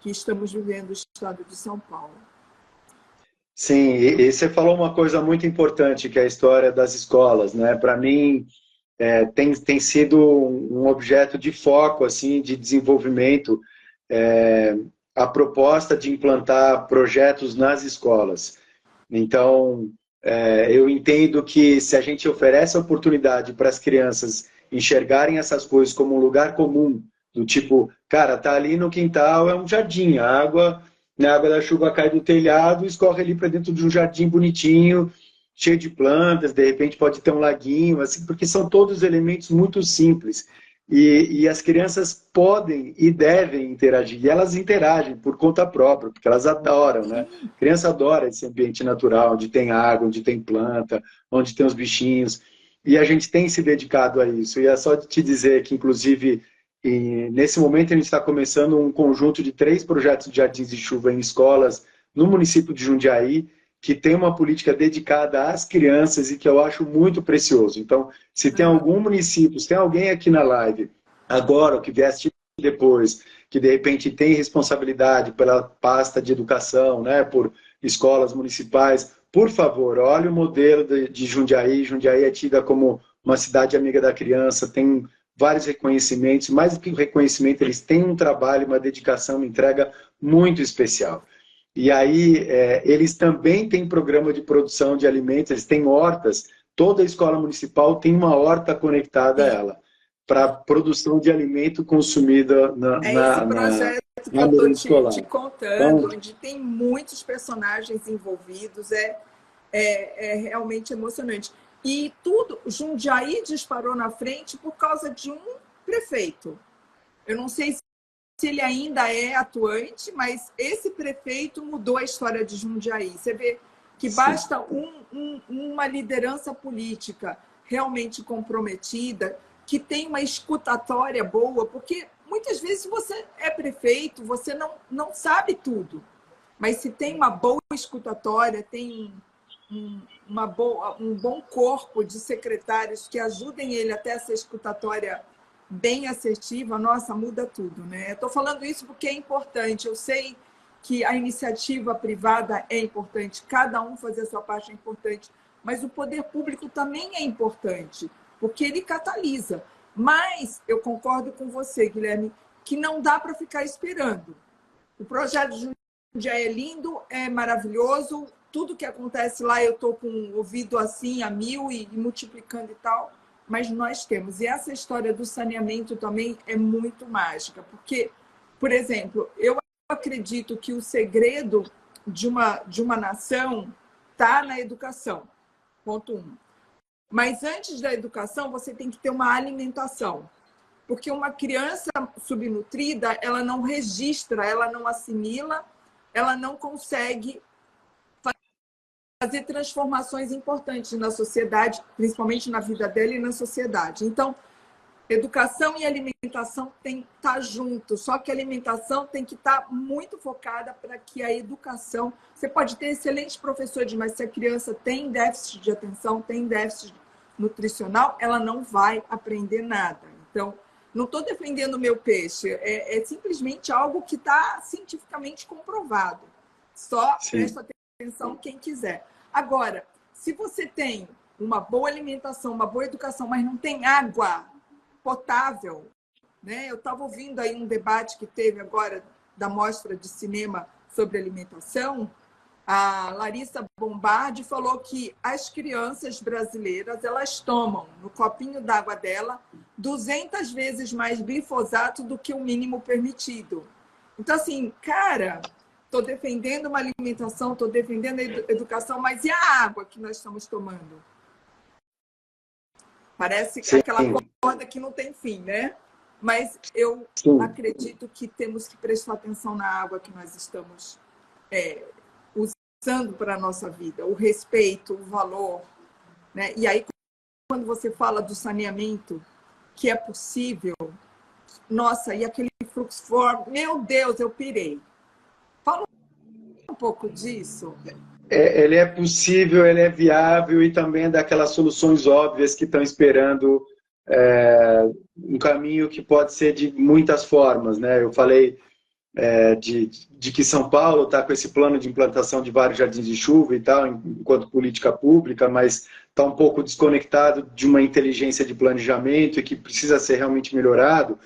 estamos vivendo no estado de São Paulo. Sim, e você falou uma coisa muito importante, que é a história das escolas, né? Para mim, tem sido um objeto de foco, assim, de desenvolvimento, a proposta de implantar projetos nas escolas. Então, eu entendo que se a gente oferece a oportunidade para as crianças enxergarem essas coisas como um lugar comum, do tipo, cara, tá ali no quintal, é um jardim, a água da chuva cai do telhado e escorre ali para dentro de um jardim bonitinho, cheio de plantas, de repente pode ter um laguinho, assim, porque são todos elementos muito simples. E as crianças podem e devem interagir, e elas interagem por conta própria, porque elas adoram, né? A criança adora esse ambiente natural, onde tem água, onde tem planta, onde tem os bichinhos. e a gente tem se dedicado a isso. E é só te dizer que, inclusive, nesse momento a gente está começando um conjunto de 3 projetos de jardins de chuva em escolas no município de Jundiaí, que tem uma política dedicada às crianças e que eu acho muito precioso. Então, se tem algum município, se tem alguém aqui na live, agora, ou que vier assistir depois, que de repente tem responsabilidade pela pasta de educação, né, por escolas municipais, por favor, olhe o modelo de Jundiaí. Jundiaí é tida como uma cidade amiga da criança, tem vários reconhecimentos, mais do que o reconhecimento, eles têm um trabalho, uma dedicação, uma entrega muito especial. E aí, eles também têm programa de produção de alimentos, eles têm hortas, toda escola municipal tem uma horta conectada a ela, para produção de alimento consumida esse projeto que eu estou te contando, então, onde tem muitos personagens envolvidos, realmente emocionante. E tudo, Jundiaí disparou na frente por causa de um prefeito. Eu não sei se ele ainda é atuante, mas esse prefeito mudou a história de Jundiaí. Você vê que basta uma liderança política realmente comprometida, que tem uma escutatória boa, porque muitas vezes você é prefeito, você não sabe tudo, mas se tem uma boa escutatória, tem um bom corpo de secretários que ajudem ele até essa escutatória bem assertiva, nossa, muda tudo, né? Estou falando isso porque é importante. Eu sei que a iniciativa privada é importante, cada um fazer a sua parte é importante, mas o poder público também é importante, porque ele catalisa. Mas eu concordo com você, Guilherme, que não dá para ficar esperando. O projeto de Jundiaí é lindo, é maravilhoso, tudo que acontece lá eu estou com o ouvido assim a 1000 e multiplicando e tal, mas nós temos. E essa história do saneamento também é muito mágica, porque, por exemplo, eu acredito que o segredo de uma nação está na educação, ponto 1. Mas antes da educação, você tem que ter uma alimentação. Porque uma criança subnutrida, ela não registra, ela não assimila, ela não consegue fazer transformações importantes na sociedade, principalmente na vida dela e na sociedade. Então, educação e alimentação tem que estar juntos, só que a alimentação tem que estar muito focada para que a educação... Você pode ter excelentes professores, mas se a criança tem déficit de atenção, tem déficit nutricional, ela não vai aprender nada. Então, não estou defendendo o meu peixe, é simplesmente algo que está cientificamente comprovado. Só presta atenção quem quiser. Agora, se você tem uma boa alimentação, uma boa educação, mas não tem água potável, né? Eu estava ouvindo aí um debate que teve agora da mostra de cinema sobre alimentação. A Larissa Bombardi falou que as crianças brasileiras, elas tomam no copinho d'água dela 200 vezes mais glifosato do que o mínimo permitido. Então, assim, cara, estou defendendo uma alimentação, estou defendendo a educação, mas e a água que nós estamos tomando? Parece aquela corda que não tem fim, né? Mas eu acredito que temos que prestar atenção na água que nós estamos usando para a nossa vida, o respeito, o valor, né? E aí, quando você fala do saneamento, que é possível, nossa, e aquele fluxo, meu Deus, eu pirei. Fala um pouco disso. Ele é possível, ele é viável e também é daquelas soluções óbvias que estão esperando um caminho que pode ser de muitas formas, né? Eu falei de que São Paulo está com esse plano de implantação de vários jardins de chuva e tal, enquanto política pública, mas está um pouco desconectado de uma inteligência de planejamento e que precisa ser realmente melhorado.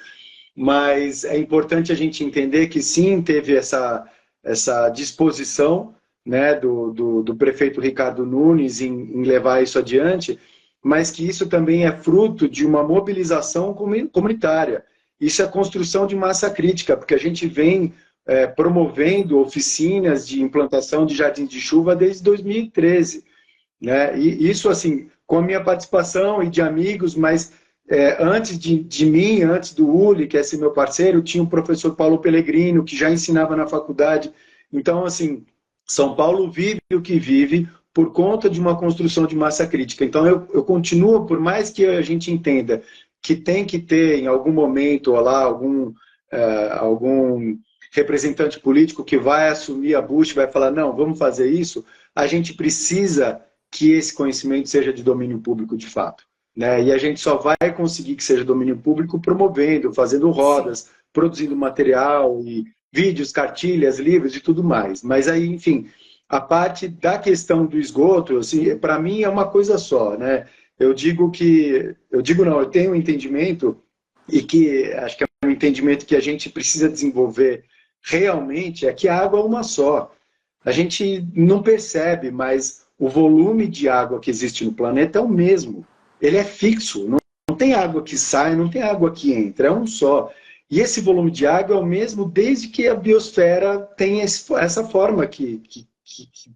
Mas é importante a gente entender que sim, teve essa disposição, né, do prefeito Ricardo Nunes em levar isso adiante, mas que isso também é fruto de uma mobilização comunitária. Isso é construção de massa crítica, porque a gente vem promovendo oficinas de implantação de jardins de chuva desde 2013. Né? E isso, assim, com a minha participação e de amigos, mas antes de mim, antes do Uli, que é esse meu parceiro, tinha o professor Paulo Pellegrino, que já ensinava na faculdade. Então, assim, São Paulo vive o que vive por conta de uma construção de massa crítica. Então, eu continuo, por mais que a gente entenda que tem que ter, em algum momento, lá, algum representante político que vai assumir a bucha e vai falar, não, vamos fazer isso, a gente precisa que esse conhecimento seja de domínio público de fato. Né? E a gente só vai conseguir que seja domínio público promovendo, fazendo rodas, produzindo material, e vídeos, cartilhas, livros e tudo mais. Mas aí, enfim, a parte da questão do esgoto, assim, para mim é uma coisa só. Né? Eu tenho um entendimento, e que acho que é um entendimento que a gente precisa desenvolver realmente, é que a água é uma só. A gente não percebe, mas o volume de água que existe no planeta é o mesmo. Ele é fixo, não tem água que sai, não tem água que entra, é um só. E esse volume de água é o mesmo desde que a biosfera tem essa forma que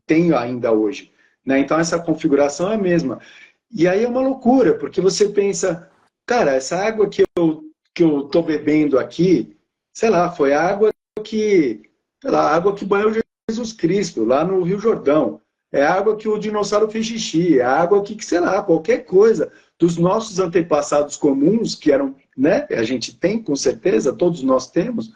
tem ainda hoje. Né? Então essa configuração é a mesma. E aí é uma loucura, porque você pensa, cara, essa água que eu estou bebendo aqui, sei lá, foi a água que banhou Jesus Cristo, lá no Rio Jordão. É a água que o dinossauro fez xixi, é a água que, sei lá, qualquer coisa dos nossos antepassados comuns, que eram, né, a gente tem, com certeza, todos nós temos,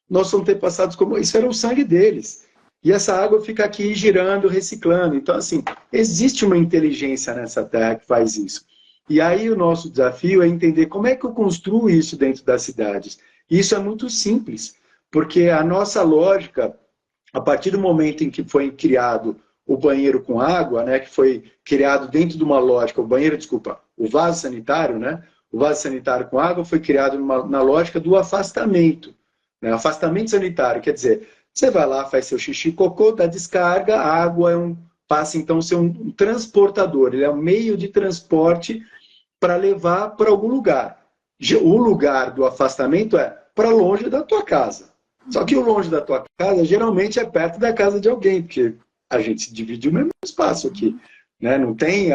nossos antepassados comuns, isso era o sangue deles. E essa água fica aqui girando, reciclando. Então, assim, existe uma inteligência nessa terra que faz isso. E aí o nosso desafio é entender como é que eu construo isso dentro das cidades. E isso é muito simples, porque a nossa lógica, a partir do momento em que foi criado o banheiro com água, né, que foi criado dentro de uma lógica, o vaso sanitário, né, o vaso sanitário com água foi criado na lógica do afastamento. Né, afastamento sanitário, quer dizer, você vai lá, faz seu xixi, cocô, dá descarga, a água passa então a ser um transportador, ele é um meio de transporte para levar para algum lugar. O lugar do afastamento é para longe da tua casa. Só que o longe da tua casa geralmente é perto da casa de alguém, porque a gente divide o mesmo espaço aqui. Né? Não tem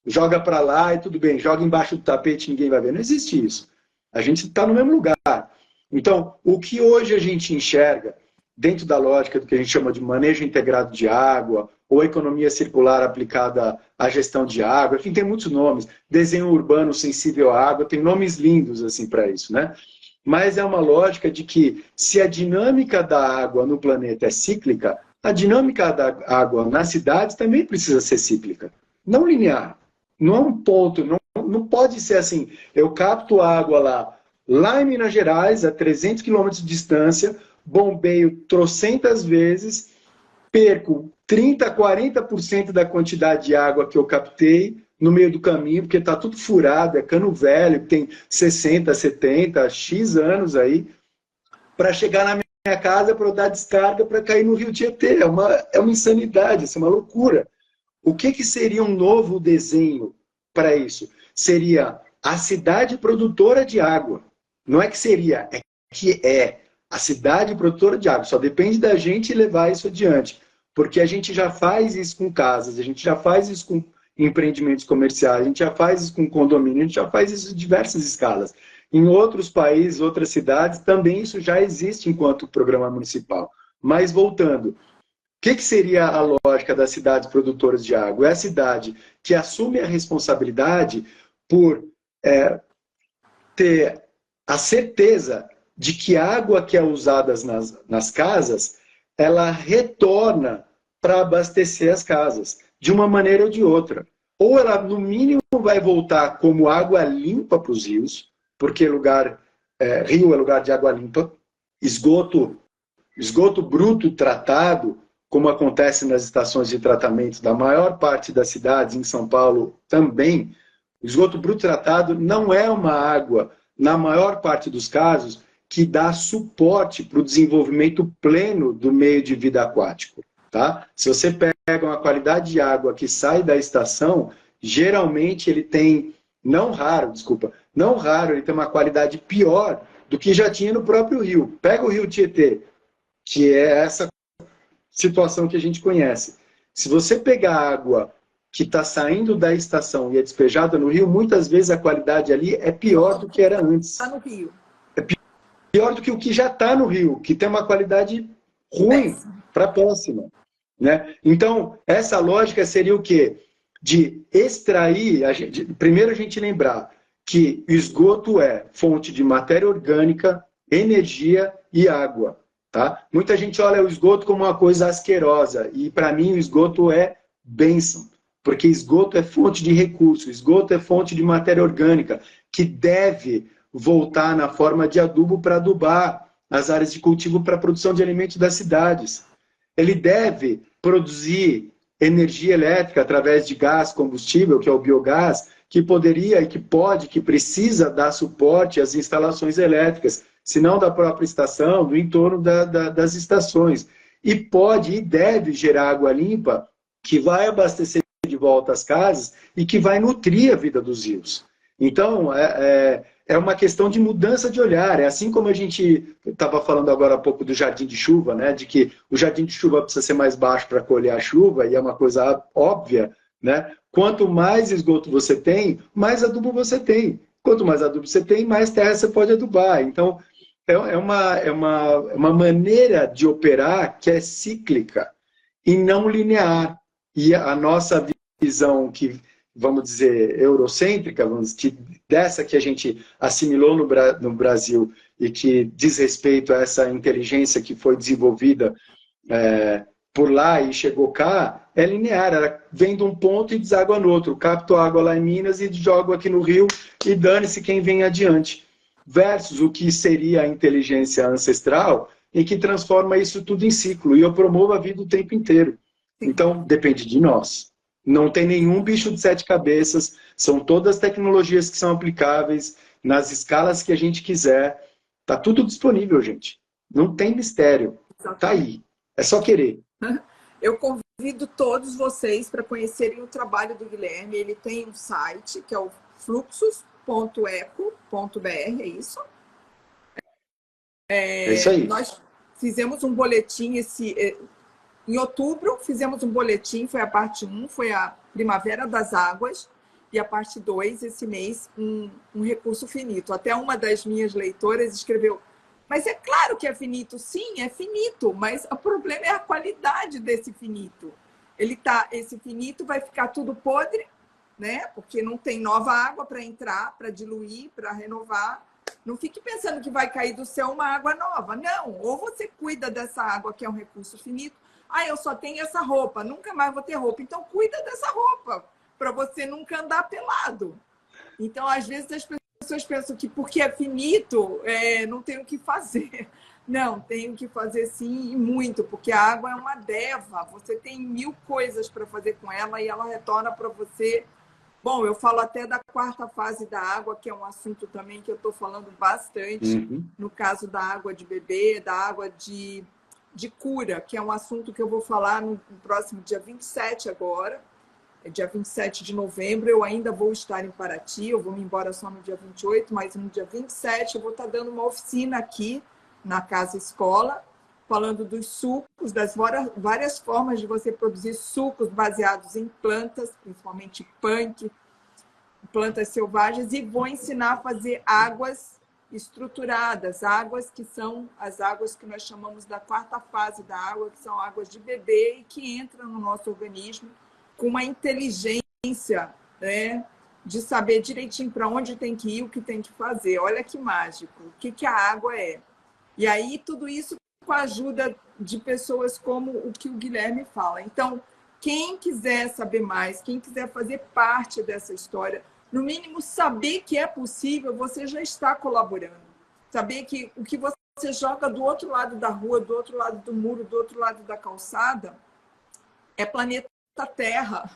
joga para lá e tudo bem, joga embaixo do tapete, ninguém vai ver. Não existe isso. A gente está no mesmo lugar. Então, o que hoje a gente enxerga, dentro da lógica do que a gente chama de manejo integrado de água, ou economia circular aplicada à gestão de água, enfim, tem muitos nomes. Desenho urbano sensível à água, tem nomes lindos assim para isso, né? Mas é uma lógica de que se a dinâmica da água no planeta é cíclica, a dinâmica da água nas cidades também precisa ser cíclica, não linear. Não é um ponto, não pode ser assim, eu capto água lá em Minas Gerais, a 300 quilômetros de distância, bombeio trocentas vezes, perco 30%, 40% da quantidade de água que eu captei no meio do caminho, porque está tudo furado, é cano velho, tem 60, 70, X anos aí, para chegar na minha casa, para eu dar descarga, para cair no Rio Tietê. É uma insanidade, isso é uma loucura. O que seria um novo desenho para isso? Seria a cidade produtora de água. Não é que seria, é que é a cidade produtora de água. Só depende da gente levar isso adiante. Porque a gente já faz isso com casas, a gente já faz isso com empreendimentos comerciais, a gente já faz isso com condomínio, a gente já faz isso em diversas escalas. Em outros países, outras cidades, também isso já existe enquanto programa municipal. Mas voltando, o que seria a lógica das cidades produtoras de água? É a cidade que assume a responsabilidade por ter a certeza de que a água que é usada nas casas, ela retorna para abastecer as casas, de uma maneira ou de outra. Ou ela, no mínimo, vai voltar como água limpa para os rios, porque rio é lugar de água limpa, esgoto bruto tratado, como acontece nas estações de tratamento da maior parte das cidades, em São Paulo também, o esgoto bruto tratado não é uma água, na maior parte dos casos, que dá suporte para o desenvolvimento pleno do meio de vida aquático. Tá? Se você pega uma qualidade de água que sai da estação, geralmente ele tem, não raro, ele tem uma qualidade pior do que já tinha no próprio rio. Pega o rio Tietê, que é essa situação que a gente conhece. Se você pegar a água que está saindo da estação e é despejada no rio, muitas vezes a qualidade ali é pior do que era antes. Está no rio. É pior do que o que já está no rio, que tem uma qualidade ruim para a próxima. né? Então, essa lógica seria o quê? De extrair, primeiro a gente lembrar que o esgoto é fonte de matéria orgânica, energia e água. Tá? Muita gente olha o esgoto como uma coisa asquerosa, e para mim o esgoto é bênção, porque esgoto é fonte de recurso, esgoto é fonte de matéria orgânica, que deve voltar na forma de adubo para adubar as áreas de cultivo para a produção de alimentos das cidades. Ele deve produzir energia elétrica através de gás combustível, que é o biogás, que poderia e que pode, que precisa dar suporte às instalações elétricas, se não da própria estação, do entorno das estações. E pode e deve gerar água limpa, que vai abastecer de volta as casas e que vai nutrir a vida dos rios. Então, é uma questão de mudança de olhar. É assim como a gente estava falando agora há pouco do jardim de chuva, né? De que o jardim de chuva precisa ser mais baixo para colher a chuva, e é uma coisa óbvia, né? Quanto mais esgoto você tem, mais adubo você tem. Quanto mais adubo você tem, mais terra você pode adubar. Então, é uma maneira de operar que é cíclica e não linear. E a nossa visão, que, vamos dizer, eurocêntrica, dessa que a gente assimilou no Brasil e que diz respeito a essa inteligência que foi desenvolvida por lá e chegou cá, é linear. Ela vem de um ponto e deságua no outro. Capto água lá em Minas e jogo aqui no Rio e dane-se quem vem adiante. Versus o que seria a inteligência ancestral, em que transforma isso tudo em ciclo. E eu promovo a vida o tempo inteiro. Então, depende de nós. Não tem nenhum bicho de 7 cabeças, são todas tecnologias que são aplicáveis nas escalas que a gente quiser. Tá tudo disponível, gente. Não tem mistério. Tá aí. É só querer. Eu convido todos vocês para conhecerem o trabalho do Guilherme. Ele tem um site, que é o fluxos.eco.br, é isso? É isso aí. Nós fizemos um boletim em outubro, fizemos um boletim, foi a parte 1, foi a Primavera das Águas, e a parte 2, esse mês, um recurso finito. Até uma das minhas leitoras escreveu: mas é claro que é finito. Sim, é finito, mas o problema é a qualidade desse finito. Esse finito vai ficar tudo podre, né? Porque não tem nova água para entrar, para diluir, para renovar. Não fique pensando que vai cair do céu uma água nova. Não, ou você cuida dessa água, que é um recurso finito. Ah, eu só tenho essa roupa, nunca mais vou ter roupa. Então, cuida dessa roupa, para você nunca andar pelado. Então, às vezes, as pessoas pensam que porque é finito, não tem o que fazer. Não, tem o que fazer sim, e muito, porque a água é uma deva. Você tem 1000 coisas para fazer com ela e ela retorna para você. Bom, eu falo até da 4ª fase da água, que é um assunto também que eu estou falando bastante, no caso da água de beber, da água de cura, que é um assunto que eu vou falar no próximo dia 27 agora. Dia 27 de novembro, eu ainda vou estar em Paraty, eu vou me embora só no dia 28, mas no dia 27 eu vou estar dando uma oficina aqui na Casa Escola, falando dos sucos, das várias formas de você produzir sucos baseados em plantas, principalmente punk, plantas selvagens, e vou ensinar a fazer águas estruturadas, águas que são as águas que nós chamamos da 4ª fase da água, que são águas de beber e que entram no nosso organismo com uma inteligência, né, de saber direitinho para onde tem que ir, o que tem que fazer. Olha que mágico, o que a água é. E aí, tudo isso com a ajuda de pessoas como o que o Guilherme fala. Então, quem quiser saber mais, quem quiser fazer parte dessa história, no mínimo saber que é possível, você já está colaborando. Saber que o que você joga do outro lado da rua, do outro lado do muro, do outro lado da calçada, é planeta Terra.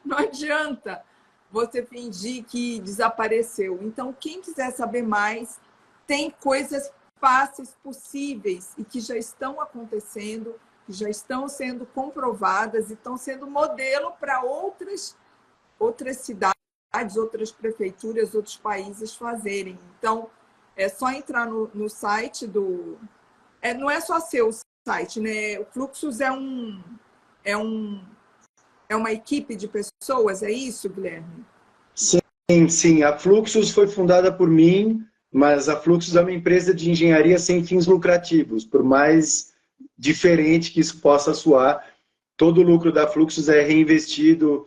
Não adianta você fingir que desapareceu. Então, quem quiser saber mais, tem coisas fáceis, possíveis e que já estão acontecendo, que já estão sendo comprovadas e estão sendo modelo para outras cidades, outras prefeituras, outros países fazerem. Então, é só entrar no site do... não é só seu site, né? O Fluxos é uma equipe de pessoas, é isso, Guilherme? Sim. A Fluxos foi fundada por mim, mas a Fluxos é uma empresa de engenharia sem fins lucrativos, por mais diferente que isso possa soar. todo o lucro da Fluxus é reinvestido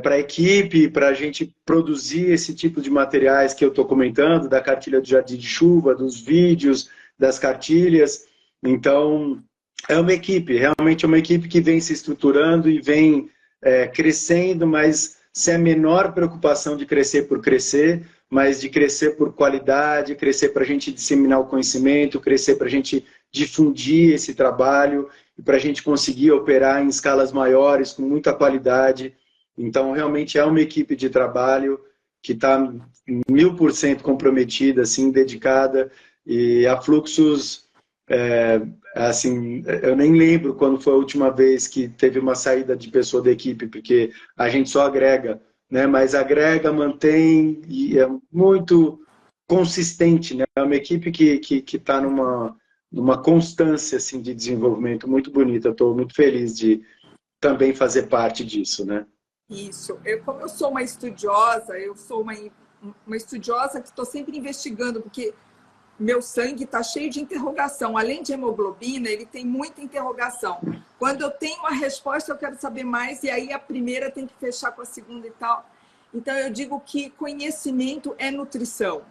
para a equipe, para a gente produzir esse tipo de materiais que eu estou comentando, da cartilha do Jardim de Chuva, dos vídeos, das cartilhas. Então, é uma equipe, realmente é uma equipe que vem se estruturando e vem crescendo, mas sem a menor preocupação de crescer por crescer, mas de crescer por qualidade, crescer para a gente disseminar o conhecimento, crescer para a gente difundir esse trabalho e para a gente conseguir operar em escalas maiores, com muita qualidade. Então, realmente é uma equipe de trabalho que está 1000% comprometida, assim, dedicada, e a Fluxus, assim, eu nem lembro quando foi a última vez que teve uma saída de pessoa da equipe, porque a gente só agrega, né? Mas agrega, mantém e é muito consistente, né? É uma equipe que está numa constância assim, de desenvolvimento muito bonita. Estou muito feliz de também fazer parte disso, né? Isso. Como eu sou uma estudiosa, eu sou uma estudiosa que estou sempre investigando, porque meu sangue está cheio de interrogação. Além de hemoglobina, ele tem muita interrogação. Quando eu tenho uma resposta, eu quero saber mais, e aí a primeira tem que fechar com a segunda e tal. Então, eu digo que conhecimento é nutrição.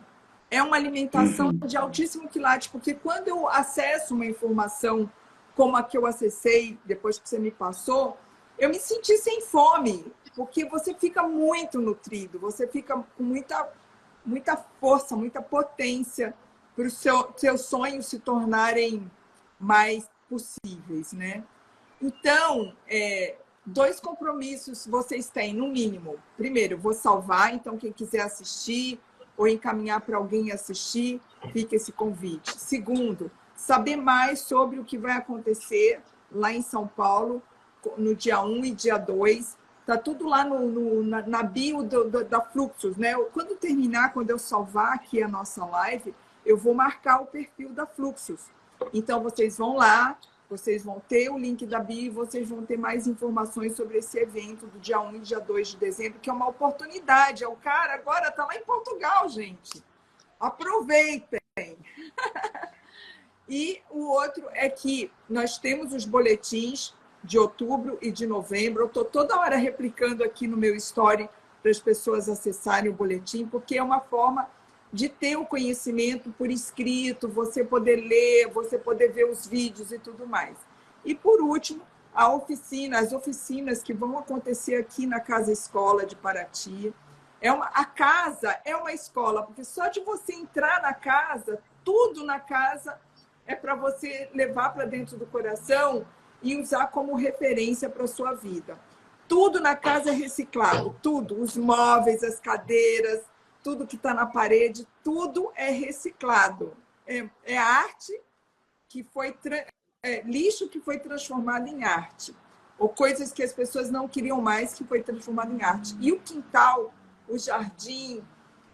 É uma alimentação de altíssimo quilate, porque quando eu acesso uma informação como a que eu acessei, depois que você me passou, eu me senti sem fome, porque você fica muito nutrido, você fica com muita força, muita potência para os seus sonhos se tornarem mais possíveis, né? Então, 2 compromissos vocês têm, no mínimo. Primeiro, eu vou salvar, então quem quiser assistir ou encaminhar para alguém assistir, fica esse convite. Segundo, saber mais sobre o que vai acontecer lá em São Paulo, no dia 1 e dia 2. Está tudo lá na bio da Fluxus, né? Quando terminar, quando eu salvar aqui a nossa live, eu vou marcar o perfil da Fluxus. Então, vocês vão lá, vocês vão ter o link da bio e vocês vão ter mais informações sobre esse evento do dia 1 e dia 2 de dezembro, que é uma oportunidade. O cara agora está lá em Portugal, gente. Aproveitem! E o outro é que nós temos os boletins de outubro e de novembro. Eu estou toda hora replicando aqui no meu story para as pessoas acessarem o boletim, porque é uma forma de ter o conhecimento por escrito, você poder ler, você poder ver os vídeos e tudo mais. E, por último, as oficinas que vão acontecer aqui na Casa Escola de Paraty. A casa é uma escola, porque só de você entrar na casa, tudo na casa é para você levar para dentro do coração e usar como referência para a sua vida. Tudo na casa é reciclado, tudo. Os móveis, as cadeiras, tudo que está na parede, tudo é reciclado. É arte que foi... lixo que foi transformado em arte. Ou coisas que as pessoas não queriam mais que foi transformado em arte. E o quintal, o jardim,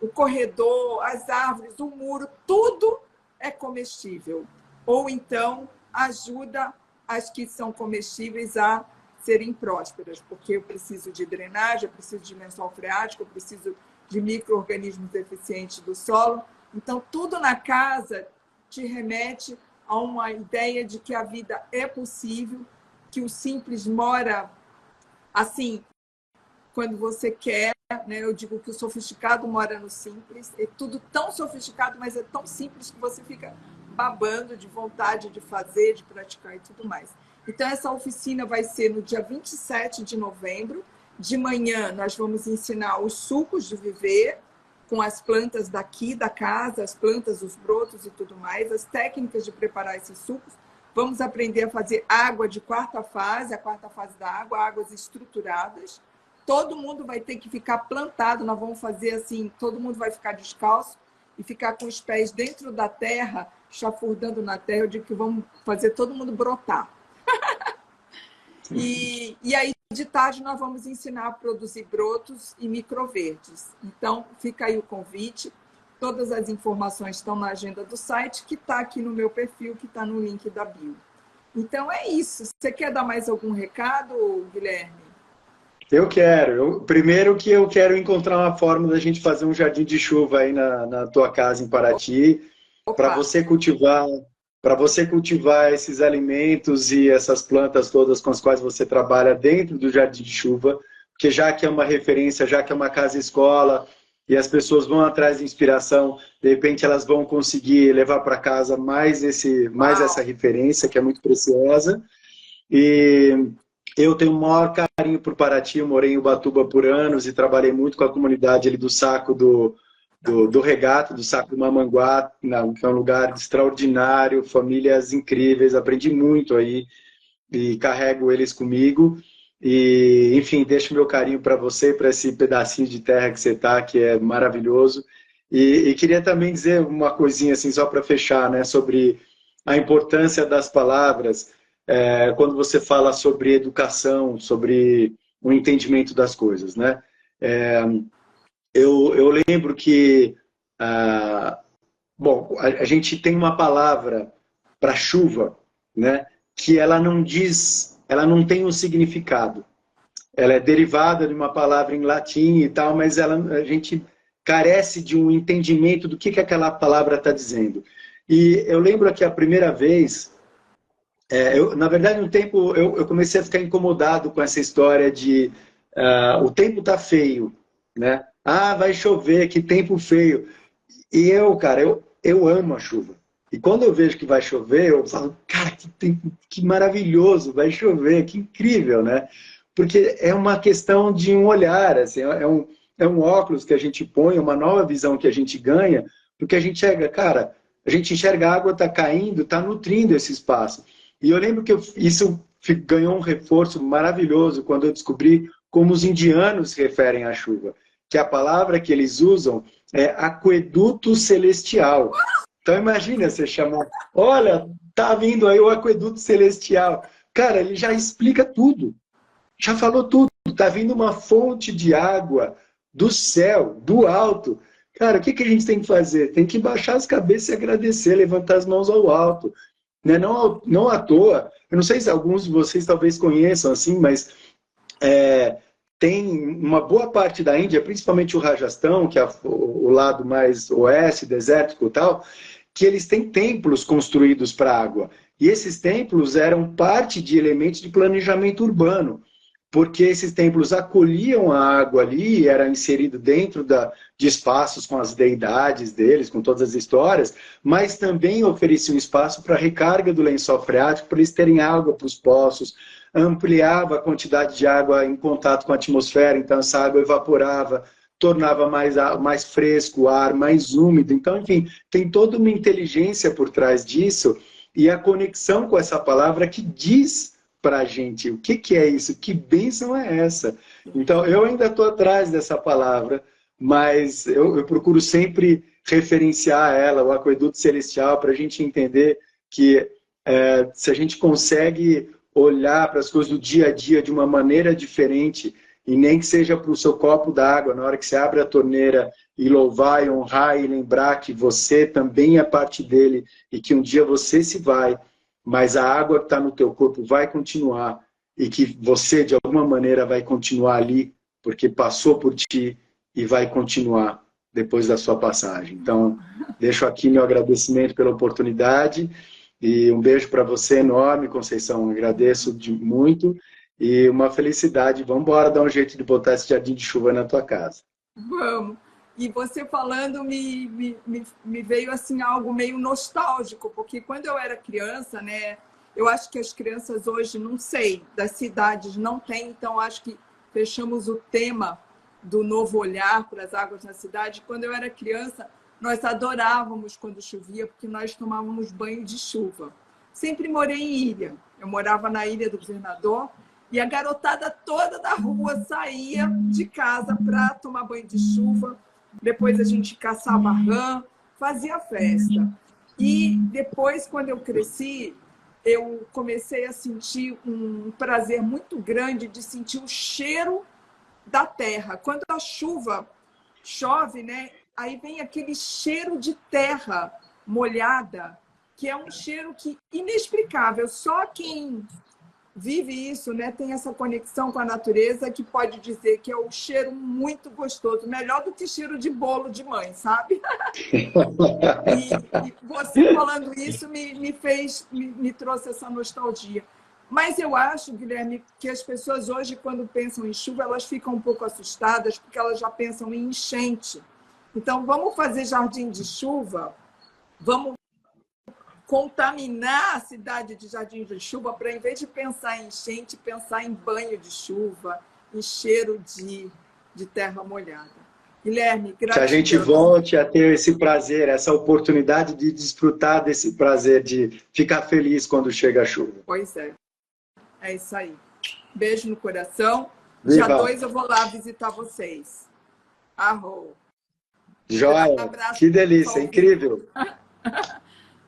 o corredor, as árvores, o muro, tudo é comestível. Ou então ajuda as que são comestíveis a serem prósperas, porque eu preciso de drenagem, eu preciso de lençol freático, eu preciso de micro-organismos eficientes do solo. Então, tudo na casa te remete a uma ideia de que a vida é possível, que o simples mora assim, quando você quer, né? Eu digo que o sofisticado mora no simples, é tudo tão sofisticado, mas é tão simples que você fica babando de vontade de fazer, de praticar e tudo mais. Então, essa oficina vai ser no dia 27 de novembro. De manhã, nós vamos ensinar os sucos de viver, com as plantas daqui da casa, as plantas, os brotos e tudo mais, as técnicas de preparar esses sucos. Vamos aprender a fazer água de quarta fase, a quarta fase da água, águas estruturadas. Todo mundo vai ter que ficar plantado, nós vamos fazer assim, todo mundo vai ficar descalço e ficar com os pés dentro da terra, chafurdando na terra. Eu digo que vamos fazer todo mundo brotar. E aí, de tarde, nós vamos ensinar a produzir brotos e microverdes. Então, fica aí o convite. Todas as informações estão na agenda do site, que está aqui no meu perfil, que está no link da bio. Então, é isso. Você quer dar mais algum recado, Guilherme? Eu quero. Primeiro que eu quero encontrar uma forma da gente fazer um jardim de chuva aí na tua casa em Paraty, para você cultivar para você cultivar esses alimentos e essas plantas todas com as quais você trabalha dentro do Jardim de Chuva, porque já que é uma referência, já que é uma casa-escola, e as pessoas vão atrás de inspiração, de repente elas vão conseguir levar para casa mais essa Uau! referência, que é muito preciosa. E eu tenho o maior carinho por Paraty, eu morei em Ubatuba por anos e trabalhei muito com a comunidade ali do Saco do Regato, do Saco do Mamanguá, que é um lugar extraordinário, famílias incríveis, aprendi muito aí e carrego eles comigo. E, enfim, deixo meu carinho para você, para esse pedacinho de terra que você está, que é maravilhoso. E queria também dizer uma coisinha, assim, só para fechar, né, sobre a importância das palavras, quando você fala sobre educação, sobre o entendimento das coisas, né? É, eu lembro que, ah, bom, a gente tem uma palavra para chuva, né, que ela não tem um significado. Ela é derivada de uma palavra em latim e tal, mas a gente carece de um entendimento do que aquela palavra está dizendo. E eu lembro que a primeira vez, na verdade, no tempo, eu comecei a ficar incomodado com essa história de o tempo está feio, né? Ah, vai chover, que tempo feio. E cara, eu amo a chuva. E quando eu vejo que vai chover, eu falo, cara, que tempo, que maravilhoso, vai chover, que incrível, né? Porque é uma questão de um olhar, assim, é um óculos que a gente põe, uma nova visão que a gente ganha, porque a gente enxerga, cara, a gente enxerga a água está caindo, está nutrindo esse espaço. E eu lembro que isso ganhou um reforço maravilhoso quando eu descobri como os indianos se referem à chuva, que a palavra que eles usam é aqueduto celestial. Então imagina você chamar, olha, tá vindo aí o aqueduto celestial. Cara, ele já explica tudo, já falou tudo. Tá vindo uma fonte de água do céu, do alto. Cara, o que a gente tem que fazer? Tem que baixar as cabeças e agradecer, levantar as mãos ao alto. Né? Não à toa, eu não sei se alguns de vocês talvez conheçam assim, mas tem uma boa parte da Índia, principalmente o Rajastão, que é o lado mais oeste, desértico e tal, que eles têm templos construídos para água. E esses templos eram parte de elementos de planejamento urbano, porque esses templos acolhiam a água ali, era inserido dentro de espaços com as deidades deles, com todas as histórias, mas também ofereciam espaço para recarga do lençol freático, para eles terem água para os poços, ampliava a quantidade de água em contato com a atmosfera, então essa água evaporava, tornava mais fresco o ar, mais úmido. Então, enfim, tem toda uma inteligência por trás disso e a conexão com essa palavra que diz para a gente o que é isso, que bênção é essa. Então, eu ainda estou atrás dessa palavra, mas eu procuro sempre referenciar ela, o aqueduto celestial, para a gente entender que se a gente consegue olhar para as coisas do dia a dia de uma maneira diferente, e nem que seja para o seu copo d'água, na hora que você abre a torneira, e louvar, e honrar, e lembrar que você também é parte dele, e que um dia você se vai, mas a água que está no teu corpo vai continuar, e que você, de alguma maneira, vai continuar ali, porque passou por ti, e vai continuar depois da sua passagem. Então, deixo aqui meu agradecimento pela oportunidade, e um beijo para você enorme, Conceição. Agradeço muito. E uma felicidade. Vamos embora dar um jeito de botar esse jardim de chuva na tua casa. Vamos. E você falando me veio assim algo meio nostálgico, porque quando eu era criança, né? Eu acho que as crianças hoje, não sei, das cidades não tem, então acho que fechamos o tema do novo olhar para as águas na cidade. Quando eu era criança, nós adorávamos quando chovia, porque nós tomávamos banho de chuva. Sempre morei em ilha. Eu morava na Ilha do Governador e a garotada toda da rua saía de casa para tomar banho de chuva. Depois a gente caçava rã, fazia festa. E depois, quando eu cresci, eu comecei a sentir um prazer muito grande de sentir o cheiro da terra. Quando a chuva chove, né? Aí vem aquele cheiro de terra molhada, que é um cheiro que inexplicável. Só quem vive isso, né? Tem essa conexão com a natureza que pode dizer que é um cheiro muito gostoso, melhor do que cheiro de bolo de mãe, sabe? E você falando isso me trouxe essa nostalgia. Mas eu acho, Guilherme, que as pessoas hoje, quando pensam em chuva, elas ficam um pouco assustadas, porque elas já pensam em enchente. Então, vamos fazer jardim de chuva, vamos contaminar a cidade de jardim de chuva para, em vez de pensar em enchente, pensar em banho de chuva, em cheiro de terra molhada. Guilherme, gratidão. Que a gente volte a ter esse prazer, essa oportunidade de desfrutar desse prazer, de ficar feliz quando chega a chuva. Pois é. É isso aí. Beijo no coração. Viva. Dia 2 eu vou lá visitar vocês. Arro. Joia. Que delícia, incrível.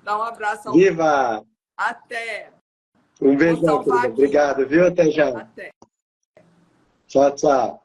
Dá um abraço ao Viva! Até! Um beijão, querida. Obrigado, viu? Até já. Até. Tchau, tchau.